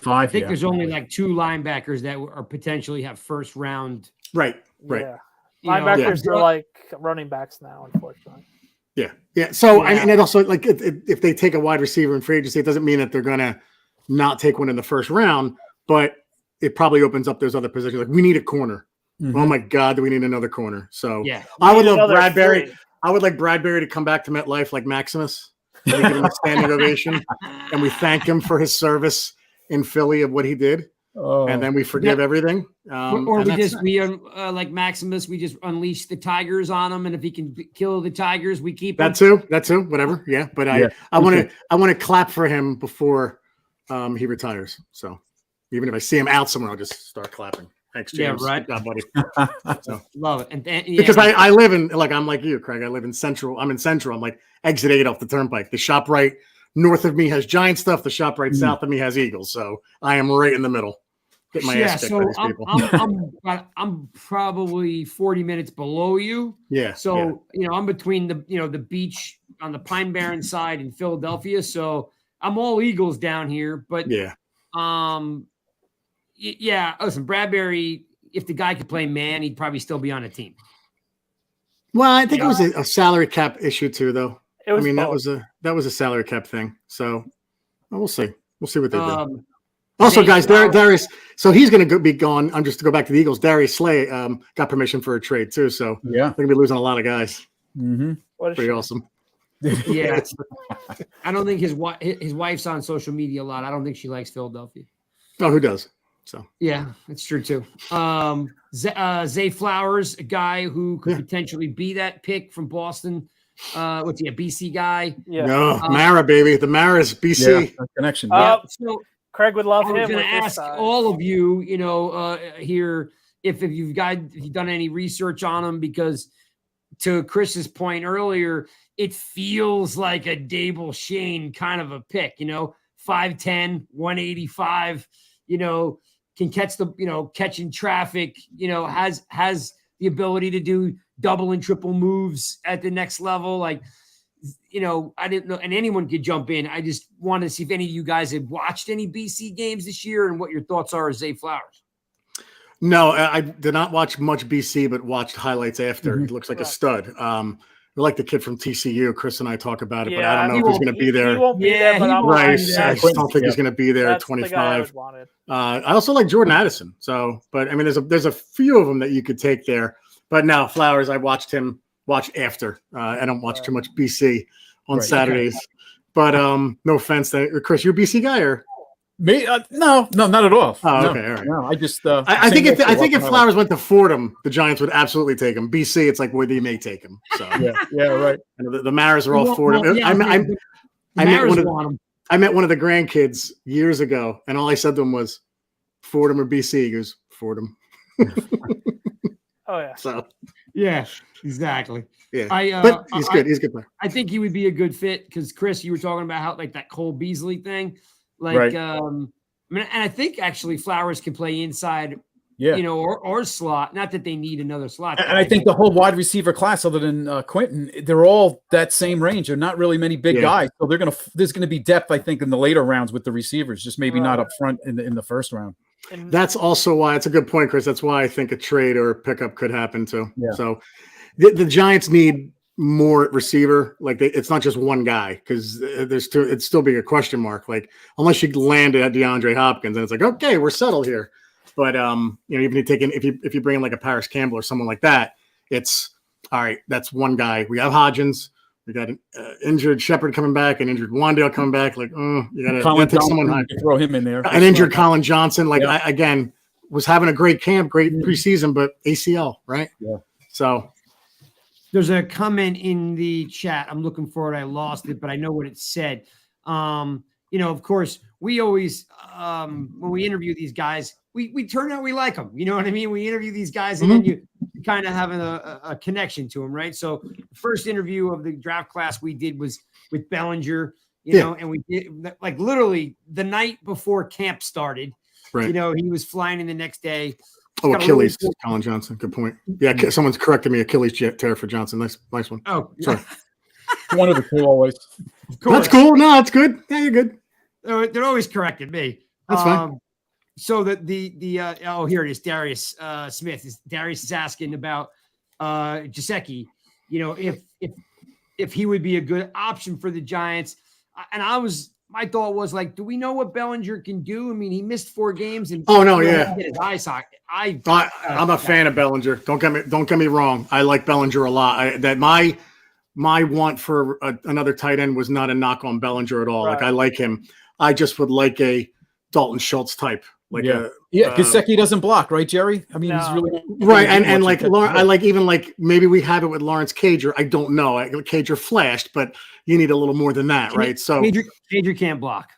I think there's only like 2 linebackers that are potentially have first round. Right. Yeah. Linebackers are like running backs now, unfortunately. Yeah. So and it also, like, if they take a wide receiver in free agency, it doesn't mean that they're gonna not take one in the first round, but it probably opens up those other positions. Like, we need a corner. Mm-hmm. Oh my God, do we need another corner? So I would love Bradbury. I would like Bradbury to come back to MetLife like Maximus. We give him a standing ovation, and we thank him for his service in Philly of what he did, and then we forgive everything. Or like Maximus, we just unleash the tigers on him, and if he can kill the tigers, we keep him. That too, whatever. Yeah, but I want to clap for him before he retires. So even if I see him out somewhere, I'll just start clapping. Thanks, James. Yeah, right. Good job, buddy. So, love it. Because I live in, like, I'm like you, Craig. I live in Central. I'm in Central. I'm like exit 8 off the turnpike. The shop right north of me has Giant stuff. The shop right south of me has Eagles. So I am right in the middle. Get my ass kicked by these people. I'm probably 40 minutes below you. Yeah. So I'm between the beach on the Pine Barren side in Philadelphia. So I'm all Eagles down here. But listen, Bradbury, if the guy could play man, he'd probably still be on a team. Well, I think it was a salary cap issue too, though. Both. that was a salary cap thing. So we'll see. We'll see what they do. Also, guys, Darius. So he's going to be gone. I'm just to go back to the Eagles. Darius Slay got permission for a trade too. So they're going to be losing a lot of guys. Mm-hmm. Pretty awesome. Yeah, I don't think his wife's on social media a lot. I don't think she likes Philadelphia. Oh, who does? So yeah, that's true too. Zay Flowers, a guy who could potentially be that pick from Boston. What's he, a BC guy? Yeah. No, Mara, baby. The Mara's BC. Yeah, connection. So Craig would love I him. was going to with ask this all of you, here, if you've done any research on him, because to Chris's point earlier, it feels like a Dable Shane kind of a pick, 5'10", 185, can catch catching traffic, has the ability to do double and triple moves at the next level. Like, I didn't know, and anyone could jump in. I just wanted to see if any of you guys had watched any BC games this year and what your thoughts are as Zay Flowers. No, I did not watch much BC, but watched highlights after. He looks like a stud. We like the kid from TCU. Chris and I talk about it, but I don't know if he's going to be there. He won't be there, but I'm right. I just don't think he's going to be there at 25. I also like Jordan Addison. So, but I mean, there's a few of them that you could take there. But now Flowers, I watched him after. I don't watch too much BC on Saturdays. Okay. But no offense, Chris, you're a BC guy or? Me? No, not at all. Oh, okay, all right. No, I just. I think if Flowers went to Fordham, the Giants would absolutely take him. BC, it's like where they may take him. So yeah, right. And the Maras are all Fordham. I met one of the grandkids years ago, and all I said to him was, "Fordham or BC?" He goes, "Fordham." Oh yeah. So yeah, exactly. Yeah, but he's good. He's a good player. I think he would be a good fit because Chris, you were talking about how like that Cole Beasley thing. Like, I mean, and I think actually Flowers can play inside, or slot. Not that they need another slot. And I think the whole wide receiver class, other than Quentin, they're all that same range. There are not really many big guys, so there's gonna be depth, I think, in the later rounds with the receivers, just maybe not up front in the first round. And that's also why it's a good point, Chris. That's why I think a trade or a pickup could happen too. Yeah. So the Giants need more receiver. Like it's not just one guy because there's two. It's still being a question mark. Like unless you landed at DeAndre Hopkins and it's like, okay, we're settled here. But even if you bring in like a Paris Campbell or someone like that, it's all right. That's one guy. We have Hodgins. We got an injured Shepard coming back, an injured Wandale coming back. Like, you gotta take someone high. Throw him in there. An injured Colin Johnson. Like I, again, was having a great camp, great preseason, but ACL, right? Yeah. So. There's a comment in the chat. I'm looking for it. I lost it, but I know what it said. Of course, we always, when we interview these guys, we turn out we like them. You know what I mean? We interview these guys, and then you kind of have a connection to them, right? So the first interview of the draft class we did was with Bellinger, and we did like literally the night before camp started. Right. He was flying in the next day. Oh, Achilles, Colin Johnson. Good point. Yeah, someone's corrected me. Achilles tear for Johnson. Nice one. Oh, sorry. One of the two always. That's cool. No, it's good. Yeah, you're good. They're always correcting me. That's fine. So here it is. Darius Smith. Darius is asking about Gesicki. If he would be a good option for the Giants, and my thought was like, do we know what Bellinger can do? I mean, he missed 4 games and get his eye socket. I'm a fan of Bellinger. Don't get me wrong. I like Bellinger a lot. My want for another tight end was not a knock on Bellinger at all. Right. Like I like him. I just would like a Dalton Schultz type. Like Gesicki doesn't block, right, Jerry? I mean, he's really right. And like I like even like maybe we have it with Lawrence Cager. I don't know. Cager flashed, but you need a little more than that, right? So Cager can't block.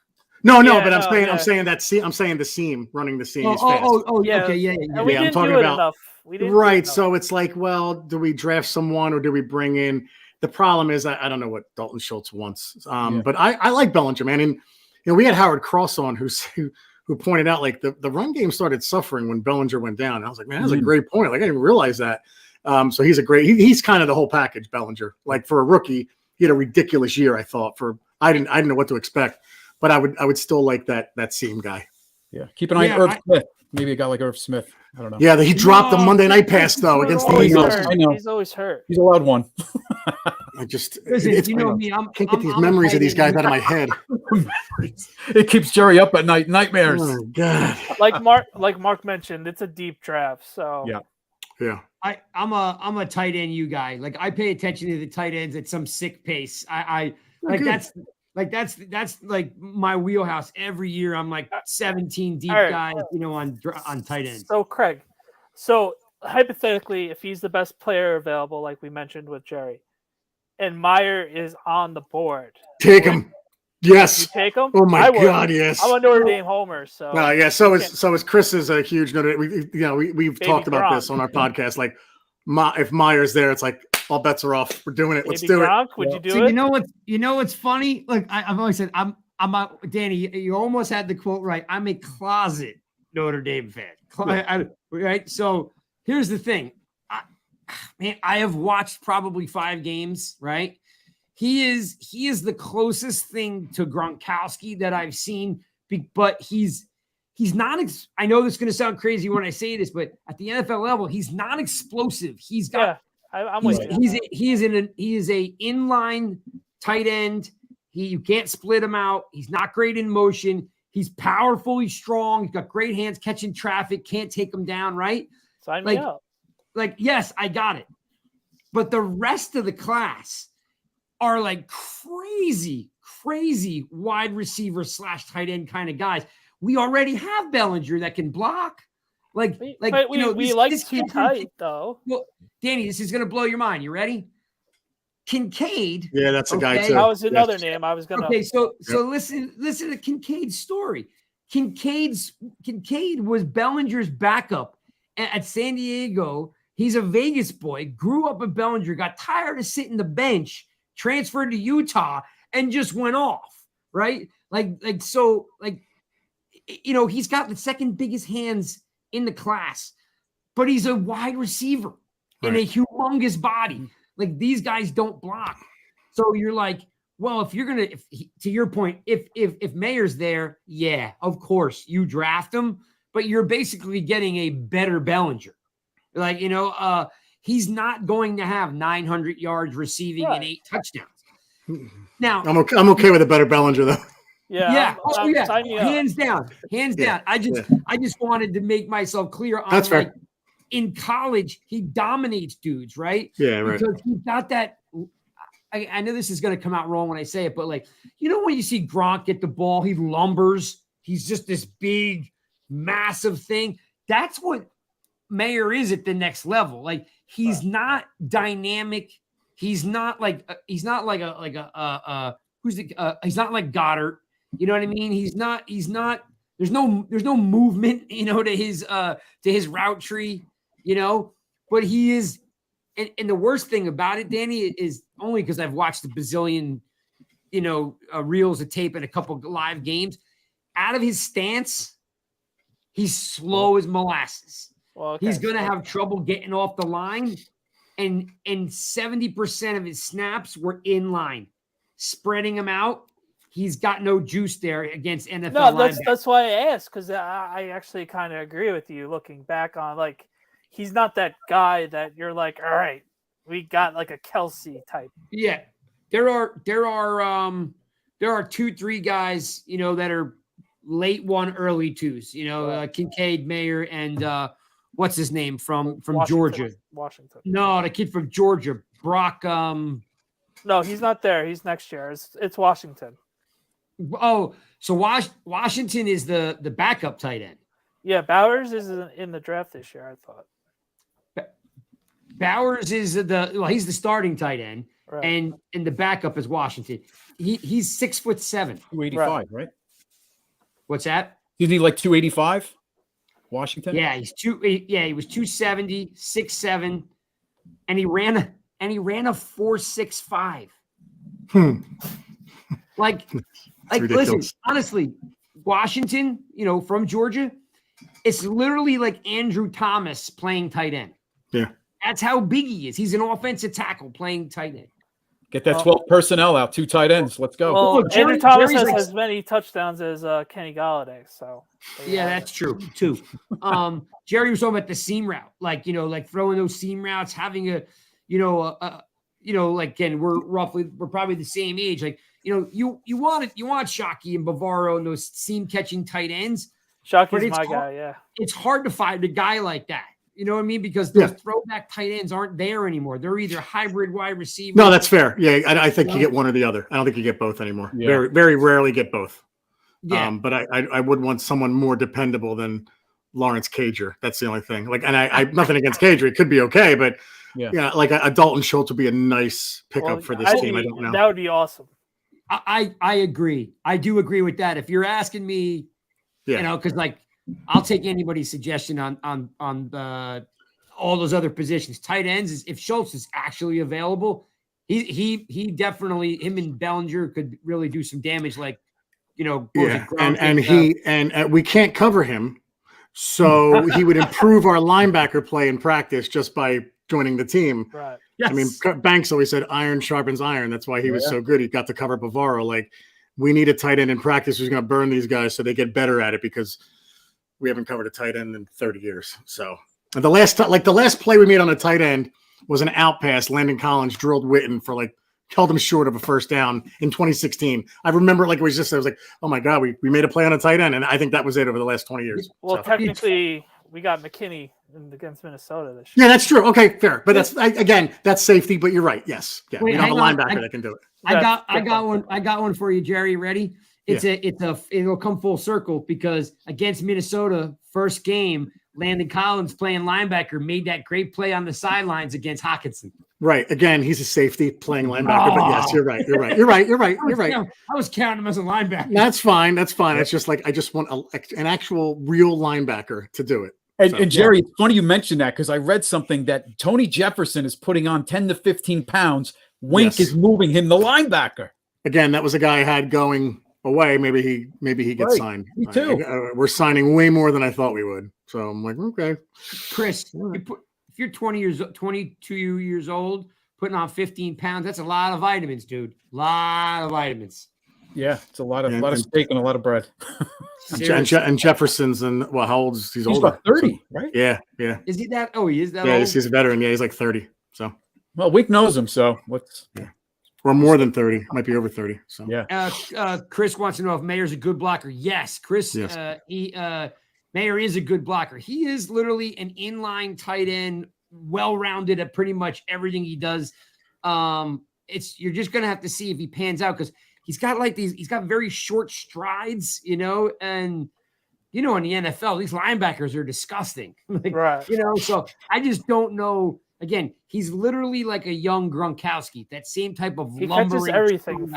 No, but I'm saying the seam, running the seam. Okay, yeah. I'm talking about right. So it's like, well, do we draft someone or do we bring in? The problem is I don't know what Dalton Schultz wants. But I like Bellinger, man. And we had Howard Cross on who pointed out like the run game started suffering when Bellinger went down. And I was like, man, that's a great point. Like I didn't realize that. So he's kind of the whole package, Bellinger. Like for a rookie, he had a ridiculous year. I thought I didn't know what to expect, but I would still like that seam guy. Yeah, keep an eye on Irv Smith. Maybe a guy like Irv Smith. I don't know. Yeah, he dropped the Monday night pass though against the Eagles. I know he's always hurt. He's a loud one. I just Listen, I can't get these memories of these guys out of my head. It keeps Jerry up at night. Nightmares. Oh God. Like Mark mentioned, it's a deep draft. So yeah. I'm a tight end guy. Like I pay attention to the tight ends at some sick pace. That's like my wheelhouse. Every year I'm like 17 deep guys, on tight ends. So Craig, hypothetically, if he's the best player available, like we mentioned with Jerry, and Meyer is on the board. Take him. Yes. You take him? Oh my I would. God, yes. I'm a Notre Dame homer, so Yeah. So is Chris is a huge Notre Dame. We've Baby talked about Gronk. this on our podcast. Like, if Meyer's there, it's like all bets are off. We're doing it. Let's Baby do Gronk, it. would you do So it? you know what's funny? Like I've always said, I'm a Danny. You almost had the quote right. I'm a closet Notre Dame fan. Right. So here's the thing. I have watched probably 5 games. Right. He is the closest thing to Gronkowski that I've seen, but he's not. I know this is going to sound crazy when I say this, but at the NFL level, he's not explosive. He's got. Yeah, I'm with you. He is a inline tight end. You can't split him out. He's not great in motion. He's powerful. He's strong. He's got great hands catching traffic. Can't take him down. Right. Sign me up. Like, yes, I got it. But the rest of the class are like crazy wide receiver / tight end kind of guys. We already have Bellinger that can block. But we like too tight though. Well, Danny, this is going to blow your mind. You ready? Kincaid. Yeah, that's a guy too. That was another name I was going to. Okay, so listen to Kincaid's story. Kincaid was Bellinger's backup at San Diego. He's a Vegas boy, grew up in Bellinger, got tired of sitting the bench, transferred to Utah, and just went off, right? He's got the second biggest hands in the class, but he's a wide receiver in a humongous body. Like, these guys don't block. So you're like, well, if you're going to your point, if Mayer's there, yeah, of course you draft him, but you're basically getting a better Bellinger. Like, he's not going to have 900 yards receiving and 8 touchdowns. Now, I'm okay with a better Bellinger though. Yeah. Hands down. I just wanted to make myself clear on That's fair. In college, he dominates dudes, right? Yeah, right. Because he's got that. I know this is going to come out wrong when I say it, but when you see Gronk get the ball, he lumbers. He's just this big, massive thing. That's what Mayer is at the next level. Like, he's not dynamic. He's not like he's not like Goddard. You know what I mean? He's not, there's no movement, to his route tree, but he is. And the worst thing about it, Danny, is only because I've watched a bazillion, reels of tape and a couple live games. Out of his stance, he's slow as molasses. Well, okay. He's going to have trouble getting off the line. And 70% of his snaps were in line. Spreading him out, he's got no juice there against NFL linebackers. That's why I asked, because I actually kind of agree with you looking back on, he's not that guy that you're like, all right, we got like a Kelsey type. Yeah. There are 2-3 guys, that are late 1, early 2s, Kincaid, Mayer, and what's his name from Georgia? Washington. No, the kid from Georgia, Brock. No, he's not there. He's next year. It's Washington. Oh, so Washington is the backup tight end. Yeah, Bowers is in the draft this year, I thought. Bowers is he's the starting tight end, right. and the backup is Washington. He's 6'7", 285, right? What's that? Isn't he like 285? Washington? Yeah, he was 270, 6'7", and he ran a 4.65. Like listen, honestly, Washington, from Georgia, it's literally like Andrew Thomas playing tight end. Yeah. That's how big he is. He's an offensive tackle playing tight end. Get that 12 personnel out, 2 tight ends. Let's go. Well, Andrew Thomas has as many touchdowns as Kenny Galladay. So yeah, that's true too. Jerry was talking about the seam route, like throwing those seam routes, having and we're probably the same age. Like, you want Shockey and Bavaro and those seam catching tight ends. Shockey's my guy. Yeah, it's hard to find a guy like that. You know what I mean? Because those throwback tight ends aren't there anymore. They're either hybrid wide receiver. No, that's fair. Yeah, I think you get one or the other. I don't think you get both anymore. Yeah. Very, very rarely get both. Yeah. But I would want someone more dependable than Lawrence Cager. That's the only thing. Like, and I nothing against Cager. It could be okay, but yeah, like a Dalton Schultz would be a nice pickup for this team. I don't know. That would be awesome. I agree. I do agree with that. If you're asking me, because like I'll take anybody's suggestion on all those other positions. Tight ends is if Schultz is actually available, he definitely, him and Bellinger could really do some damage. Like, and we can't cover him, so he would improve our linebacker play in practice just by joining the team. Right. Yes. I mean, Banks always said iron sharpens iron. That's why he was so good. He got to cover Bavaro. Like, we need a tight end in practice who's going to burn these guys so they get better at it, because we haven't covered a tight end in 30 years. So the last play we made on a tight end was an out pass. Landon Collins drilled Witten for held him short of a first down in 2016. I remember I was like, oh my God, we made a play on a tight end. And I think that was it over the last 20 years. Well, technically we got McKinney against Minnesota this year. Yeah, that's true. Okay, fair. But that's safety, but you're right. Yes. Yeah. Wait, we don't have a linebacker that can do it. I got one for you, Jerry. Ready? It'll come full circle, because against Minnesota, first game, Landon Collins playing linebacker made that great play on the sidelines against Hockenson. Right. Again, he's a safety playing linebacker, but yes, you're right. You're right. I was counting him as a linebacker. That's fine. It's just I just want an actual real linebacker to do it. And Jerry, it's funny you mentioned that, because I read something that Tony Jefferson is putting on 10 to 15 pounds. Wink is moving him the linebacker. Again, that was a guy I had going away. Maybe he gets signed. Me too. We're signing way more than I thought we would. So I'm like, okay. Chris, if you're 22 years old, putting on 15 pounds, that's a lot of vitamins, dude. A lot of vitamins. Yeah, it's a lot of steak and a lot of bread. and Jefferson's how old is he's older? About 30, right? Yeah. Is he that? Oh, he is that old? Yeah, he's a veteran. Yeah, he's like 30. So. Well, Wink knows him, so what's. Yeah. Or more than 30. Might be over 30. So Chris wants to know if Mayer's a good blocker. Yes, Chris. Yes. Mayer is a good blocker. He is literally an inline tight end, well-rounded at pretty much everything he does. You're just gonna have to see if he pans out, because he's got he's got very short strides, and in the NFL, these linebackers are disgusting. Right. So I just don't know. Again, he's literally like a young Gronkowski, that same type of lumbering. He catches everything.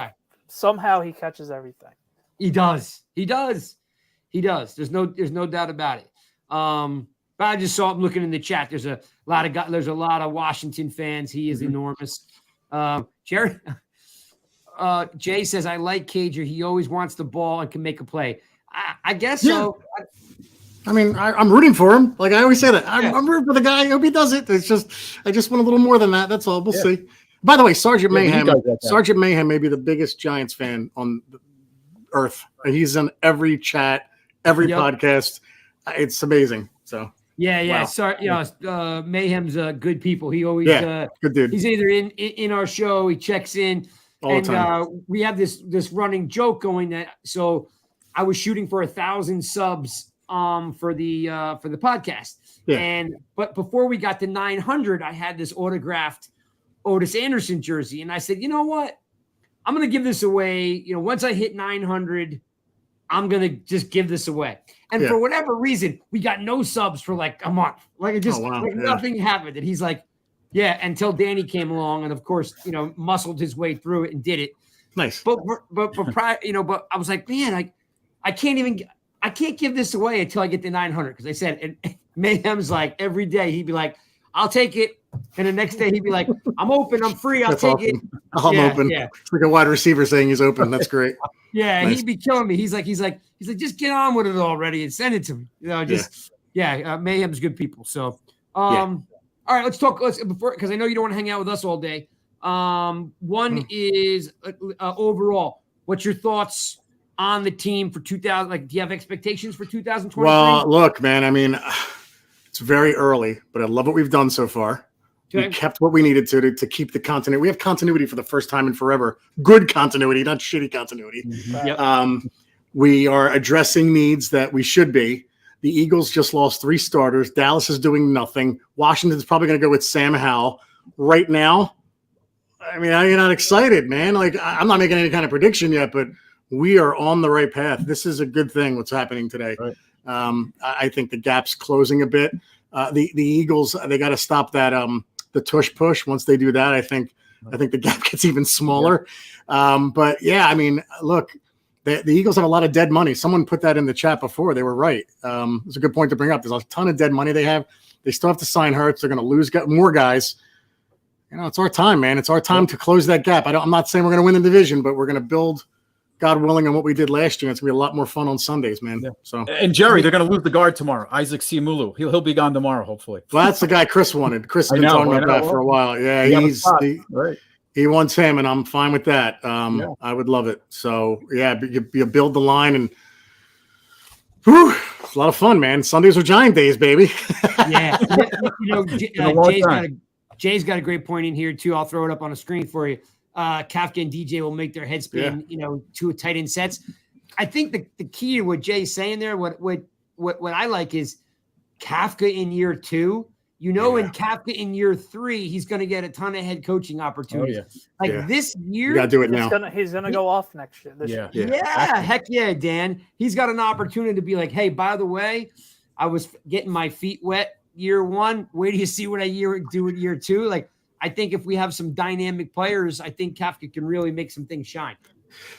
Somehow he catches everything. He does. There's no doubt about it. But I just saw him looking in the chat. There's a lot of Washington fans. He is enormous. Jerry, Jay says, I like Cager. He always wants the ball and can make a play. I guess so. I mean, I'm rooting for him. Like I always say that. I'm rooting for the guy. I hope he does it. It's just, I just want a little more than that. That's all. We'll see. By the way, Sergeant Mayhem may be the biggest Giants fan on earth. He's in every chat, every podcast. It's amazing. So wow. Sorry, Mayhem's good people. He always good dude. He's either in our show, he checks in, all the time. We have this running joke going that so I was shooting for 1,000 subs for the podcast. Yeah. But before we got to 900, I had this autographed Otis Anderson jersey, and I said, you know what? I'm going to give this away. Once I hit 900, I'm going to just give this away. And for whatever reason, we got no subs for like a month. Like it just nothing happened. And he's like, until Danny came along and of course, muscled his way through it and did it. Nice. But but I was like, man, I can't give this away until I get to 900. Because I said, and Mayhem's like every day he'd be like, I'll take it. And the next day he'd be like, I'm open, I'm free, I'll take it. I'm open. Yeah. It's like a wide receiver saying he's open. That's great. Nice. He'd be killing me. He's like, just get on with it already and send it to me. Mayhem's good people. So all right, let's talk before, because I know you don't want to hang out with us all day. One is overall, what's your thoughts on the team for 2000? Like, do you have expectations for 2023? Well, look, man, I mean, it's very early, but I love what we've done so far. Okay. We kept what we needed to keep the continuity. We have continuity for the first time in forever. Good continuity, not shitty continuity. Mm-hmm. Yep. We are addressing needs that we should be. The Eagles just lost 3 starters. Dallas is doing nothing. Washington's probably going to go with Sam Howell. Right now, I mean, you're not excited, man. Like, I'm not making any kind of prediction yet, but we are on the right path. This is a good thing, what's happening today. Right. I think the gap's closing a bit. The Eagles, they got to stop that the tush push. Once they do that, I think the gap gets even smaller. But yeah, I mean, look, the Eagles have a lot of dead money. Someone put that in the chat before. They were right. It's a good point to bring up. There's a ton of dead money they have. They still have to sign Hurts. They're going to lose more guys. You know, it's our time, man. It's our time to close that gap. I'm not saying we're going to win the division, but we're going to build, God willing, on what we did last year. It's going to be a lot more fun on Sundays, man. Yeah. So, and Jerry, they're going to lose the guard tomorrow. Isaac Siamulu. He'll be gone tomorrow, hopefully. Well, that's the guy Chris wanted. Chris has been talking about that for a while. Yeah, he wants him, and I'm fine with that. I would love it. So, yeah, you build the line, and it's a lot of fun, man. Sundays are Giant days, baby. Yeah. Jay's got a great point in here, too. I'll throw it up on a screen for you. Kafka and DJ will make their head spin, two tight end sets. I think the key to what Jay's saying there, what I like is Kafka in year 2. In Kafka in year 3, he's going to get a ton of head coaching opportunities. This year, you got to do it now. He's gonna go off next year. Heck yeah, Dan. He's got an opportunity to be like, hey, by the way, I was getting my feet wet year 1. Wait till you see what I do in year 2. Like, I think if we have some dynamic players, I think Kafka can really make some things shine.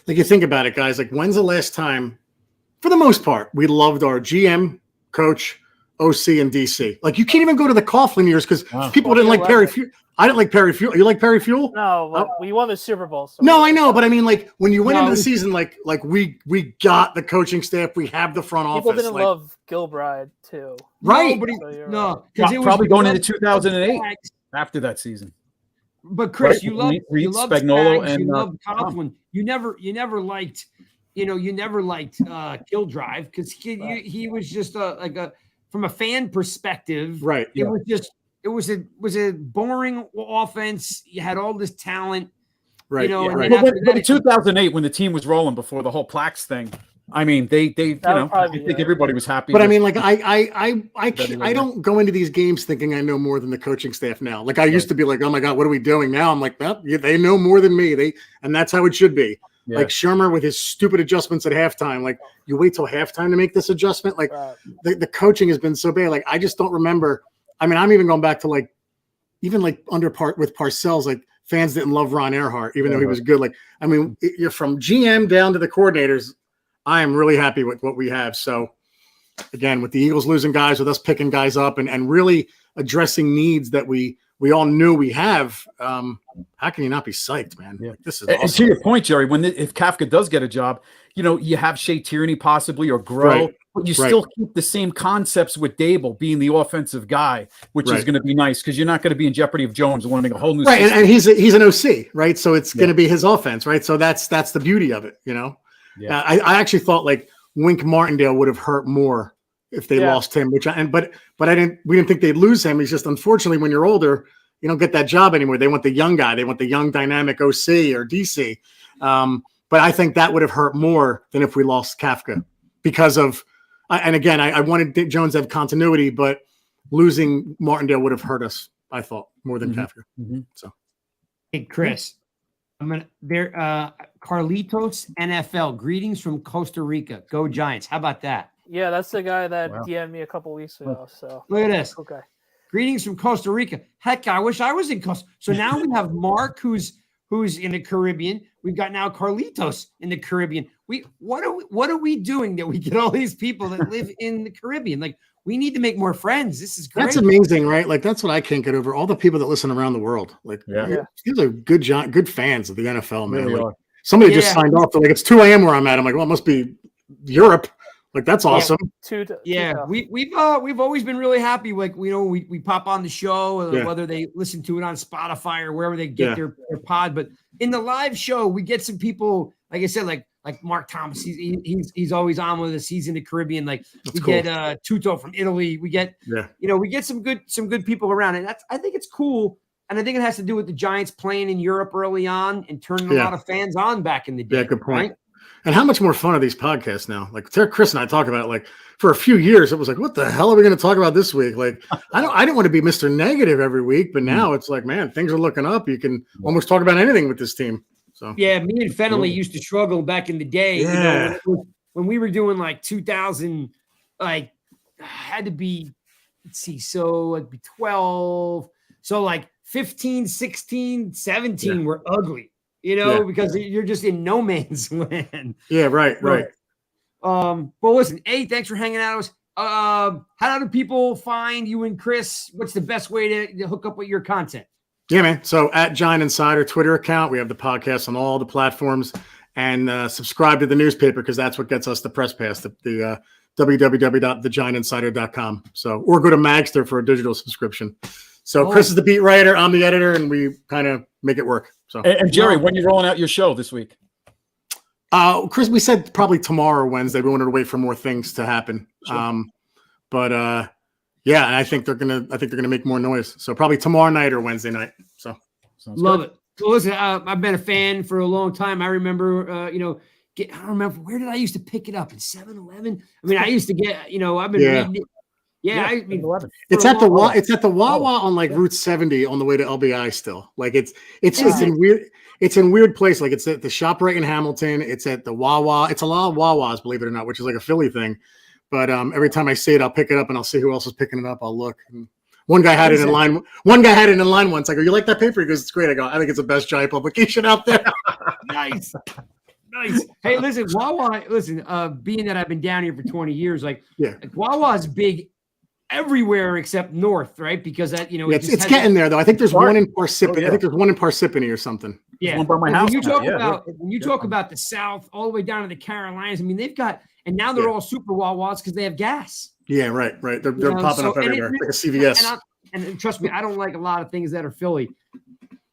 Like, you think about it, guys. Like, when's the last time, for the most part, we loved our GM, coach, OC, and DC? Like, you can't even go to the Coughlin years because people didn't like Perry Fuel. I didn't like Perry Fuel. You like Perry Fuel? No, but we won the Super Bowl. So no, I know, but I mean, like, when you went into the season, like we got the coaching staff, we have the front office. People didn't love Gilbride too, right? Because it was probably going into 2008 after that season. But Chris, you loved Spagnuolo and you loved Coughlin. You never liked Kill Drive because he was just from a fan perspective, right? It was a boring offense. You had all this talent, right? But in 2008, when the team was rolling before the whole Plax thing, I mean, I think everybody was happy. But I mean, like, I don't go into these games thinking I know more than the coaching staff now. Like, I used to be like, oh my God, what are we doing now? I'm like, well, they know more than me. And that's how it should be. Yeah. Like Shermer with his stupid adjustments at halftime. Like, you wait till halftime to make this adjustment. Like, the coaching has been so bad. Like, I just don't remember. I mean, I'm even going back to with Parcells, like, fans didn't love Ron Earhart, even though he was good. Like, I mean, you're from GM down to the coordinators. I am really happy with what we have. So, again, with the Eagles losing guys, with us picking guys up and really addressing needs that we all knew we have, how can you not be psyched, man? Yeah. Like, this is awesome. And to your point, Jerry, if Kafka does get a job, you have Shea Tierney possibly or Grow, but you still keep the same concepts with Dable being the offensive guy, which is going to be nice because you're not going to be in jeopardy of Jones wanting a whole new system. And he's an OC, right? So it's going to be his offense, right? So that's the beauty of it, Yeah. I actually thought like Wink Martindale would have hurt more if they lost him, but we didn't think they'd lose him. He's just, unfortunately, when you're older, you don't get that job anymore. They want the young guy. They want the young dynamic OC or DC. But I think that would have hurt more than if we lost Kafka because of, and again, I wanted Jones to have continuity, but losing Martindale would have hurt us, I thought, more than Kafka. Mm-hmm. So, hey, Chris, Carlitos NFL, greetings from Costa Rica. Go Giants. How about that? Yeah, that's the guy that DM'd me a couple weeks ago. So look at this. Okay. Greetings from Costa Rica. Heck, I wish I was in Costa. So now we have Mark, who's in the Caribbean. We've got now Carlitos in the Caribbean. What are we doing that we get all these people that live in the Caribbean? Like, we need to make more friends. This is great. That's amazing, right? Like, that's what I can't get over. All the people that listen around the world. Like, these are good fans of the NFL, man. Like, somebody just signed off. They're like, it's 2 a.m. where I'm at. I'm like, well, it must be Europe. Like, that's awesome. We've always been really happy. Like, we pop on the show, whether they listen to it on Spotify or wherever they get their pod. But in the live show, we get some people, like I said, like Mark Thomas. He's always on with us. He's in the Caribbean. Like, we get Tuto from Italy. We get we get some good people around, and I think it's cool. And I think it has to do with the Giants playing in Europe early on and turning a lot of fans on back in the day. Yeah, good point. Right? And how much more fun are these podcasts now? Like, Chris and I talk about it, like, for a few years, it was like, what the hell are we going to talk about this week? Like, I didn't want to be Mr. Negative every week, but now it's like, man, things are looking up. You can almost talk about anything with this team. So yeah, me and Fennelly used to struggle back in the day. Yeah. When we were doing like 2000, like had to be, let's see, so it'd be 12. So like 15, 16, 17 were ugly, because you're just in no man's land. Yeah, right. Well, listen, thanks for hanging out with us. How do people find you and Chris? What's the best way to hook up with your content? Yeah, man. So at Giant Insider Twitter account, we have the podcast on all the platforms, and subscribe to the newspaper because that's what gets us the press pass, the www.thegiantinsider.com. So, or go to Magster for a digital subscription. So Chris is the beat writer, I'm the editor, and we kind of make it work. So, and Jerry, when you rolling out your show this week? Chris, we said probably tomorrow or Wednesday. We wanted to wait for more things to happen. Sure. Yeah, and I think they're gonna make more noise. So probably tomorrow night or Wednesday night. So love it. So listen, I've been a fan for a long time. I remember, I don't remember, where did I used to pick it up? In 7-Eleven? I mean, I used to get, I've been reading it. Yeah, it's at the Wawa on like Route 70 on the way to LBI still. Like it's in weird place. Like it's at the ShopRite in Hamilton. It's at the Wawa. It's a lot of Wawas, believe it or not, which is like a Philly thing. But every time I see it, I'll pick it up and I'll see who else is picking it up. I'll look. And one guy had it in line. One guy had it in line once. I go, "You like that paper?" He goes, "It's great." I go, "I think it's the best giant publication out there." Nice. Hey, listen, Wawa. Listen, being that I've been down here for 20 years, like Wawa is big everywhere except north, right? Because that it's getting there though. I think there's one in Parsippany. I think there's one in Parsippany or something. Yeah, one by my house. When you talk about the South, all the way down to the Carolinas, I mean, they've got, and now they're all super Wawas because they have gas. Yeah, right. They're popping up everywhere, like a CVS. And trust me, I don't like a lot of things that are Philly.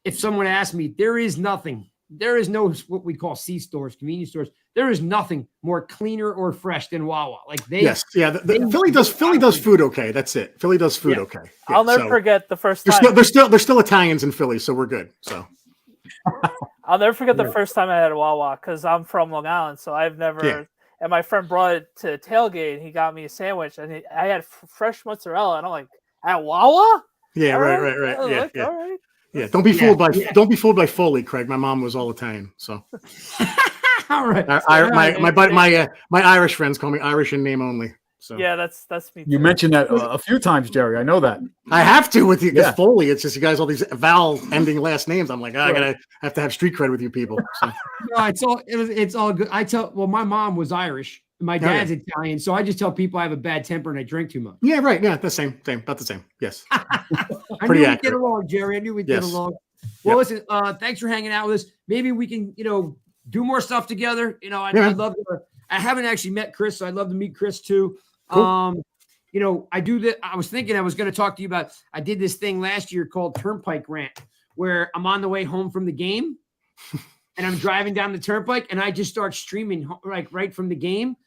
If someone asked me, there is no what we call C stores, convenience stores. There is nothing more cleaner or fresh than Wawa. Like Philly does food okay. That's it. Philly does food okay. Yeah, I'll never forget the first time. There's still Italians in Philly, so we're good. So I'll never forget the first time I had a Wawa because I'm from Long Island, so I've never. Yeah. And my friend brought it to tailgate. He got me a sandwich, and I had fresh mozzarella, and I'm like, at Wawa? Yeah, right. Yeah. All right. Yeah, don't be fooled by Foley, Craig. My mom was all Italian, so. All right. My Irish friends call me Irish in name only. So yeah, that's me. Too. You mentioned that a few times, Jerry. I know that. I have to with you because Foley. It's just you guys all these vowel ending last names. I'm like, I have to have street cred with you people. So. No, it's all good. My mom was Irish. My dad's Italian, so I just tell people I have a bad temper and I drink too much. Yeah, right. Yeah, the same, about the same. Yes. I knew we'd get along, Jerry. I knew we'd get along. Well, listen, thanks for hanging out with us. Maybe we can, do more stuff together. I'd love to. I haven't actually met Chris, so I'd love to meet Chris too. Cool. I do that. I was thinking I was going to talk to you about. I did this thing last year called Turnpike Rant, where I'm on the way home from the game, and I'm driving down the Turnpike, and I just start streaming like right from the game.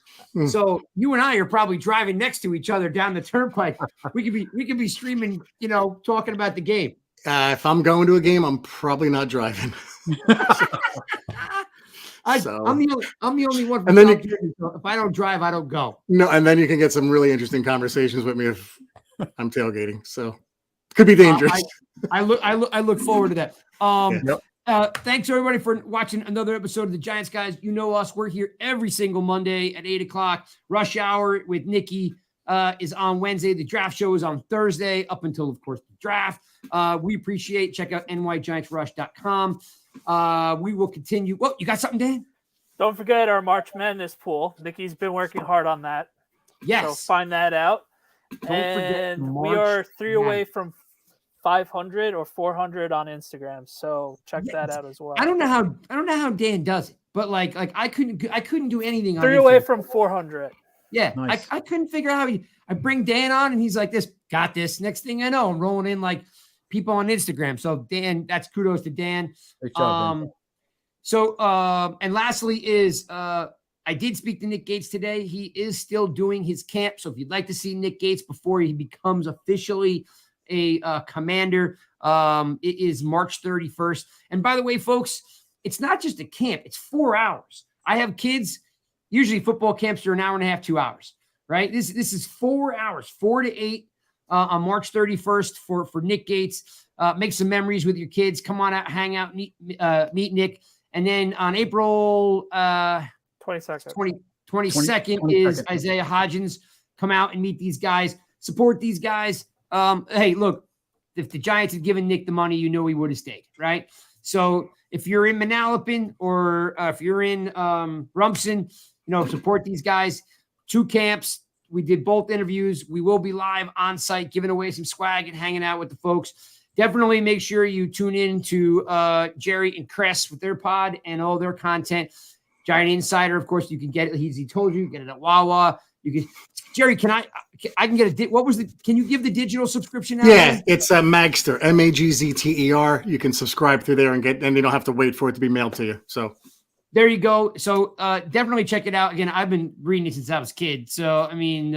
So you and I are probably driving next to each other down the Turnpike. We could be streaming, talking about the game. If I'm going to a game, I'm probably not driving. I'm the only one. And then if I don't drive, I don't go. No, and then you can get some really interesting conversations with me if I'm tailgating. So could be dangerous. I look forward to that. Thanks everybody for watching another episode of the Giants Guys. You know us. We're here every single Monday at 8:00. Rush Hour with Nikki is on Wednesday. The draft show is on Thursday up until, of course, the draft. We appreciate. Check out nygiantsrush.com. We will continue. Well, you got something, Dan? Don't forget our March Madness pool. Nikki's been working hard on that. Yes. So find that out. And we are 3 away from 500 or 400 on Instagram. So check that out as well. I don't know how Dan does it, but like I couldn't do anything on 3 Instagram. away from 400. Yeah. Nice. I couldn't figure out how I bring Dan on and he's like this, got this. Next thing I know, I'm rolling in like people on Instagram. So Dan, that's kudos to Dan. Great job, Dan. And lastly is I did speak to Nick Gates today. He is still doing his camp. So if you'd like to see Nick Gates before he becomes officially a commander, it is March 31st. And by the way, folks, it's not just a camp. It's 4 hours. I have kids. Usually football camps are an hour and a half, 2 hours, right? This is 4 hours, 4 to 8 on March 31st for Nick Gates. Make some memories with your kids. Come on out, hang out, meet Nick. And then on April 22nd 22nd is Isaiah Hodgins come out and meet these guys, support these guys. Hey, look, if the Giants had given Nick the money, you know he would have stayed, right? So if you're in Manalapan or if you're in Rumson, support these guys. 2 camps. We did both interviews. We will be live on site, giving away some swag and hanging out with the folks. Definitely make sure you tune in to Jerry and Chris with their pod and all their content. Giant Insider, of course, you can get it. He told you get it at Wawa. You can, Jerry. I can get a. Can you give the digital subscription? Yeah, it's a Magster, Magzter. You can subscribe through there and you don't have to wait for it to be mailed to you. So there you go. So definitely check it out. Again, I've been reading it since I was a kid. So I mean,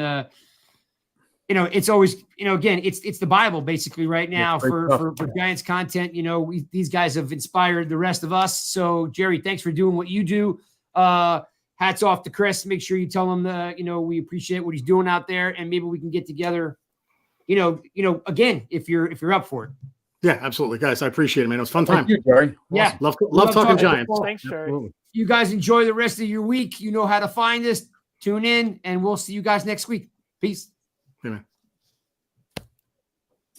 it's always, again, it's the Bible basically right now for Giants content. These guys have inspired the rest of us. So Jerry, thanks for doing what you do. Hats off to Chris. Make sure you tell him, we appreciate what he's doing out there, and maybe we can get together, again, if you're up for it. Yeah, absolutely, guys. I appreciate it, man. It was a fun time. Thank you, Jerry. Yeah. Love talking Giants. Football. Thanks, Jerry. Absolutely. You guys enjoy the rest of your week. You know how to find us. Tune in, and we'll see you guys next week. Peace. Yeah, man.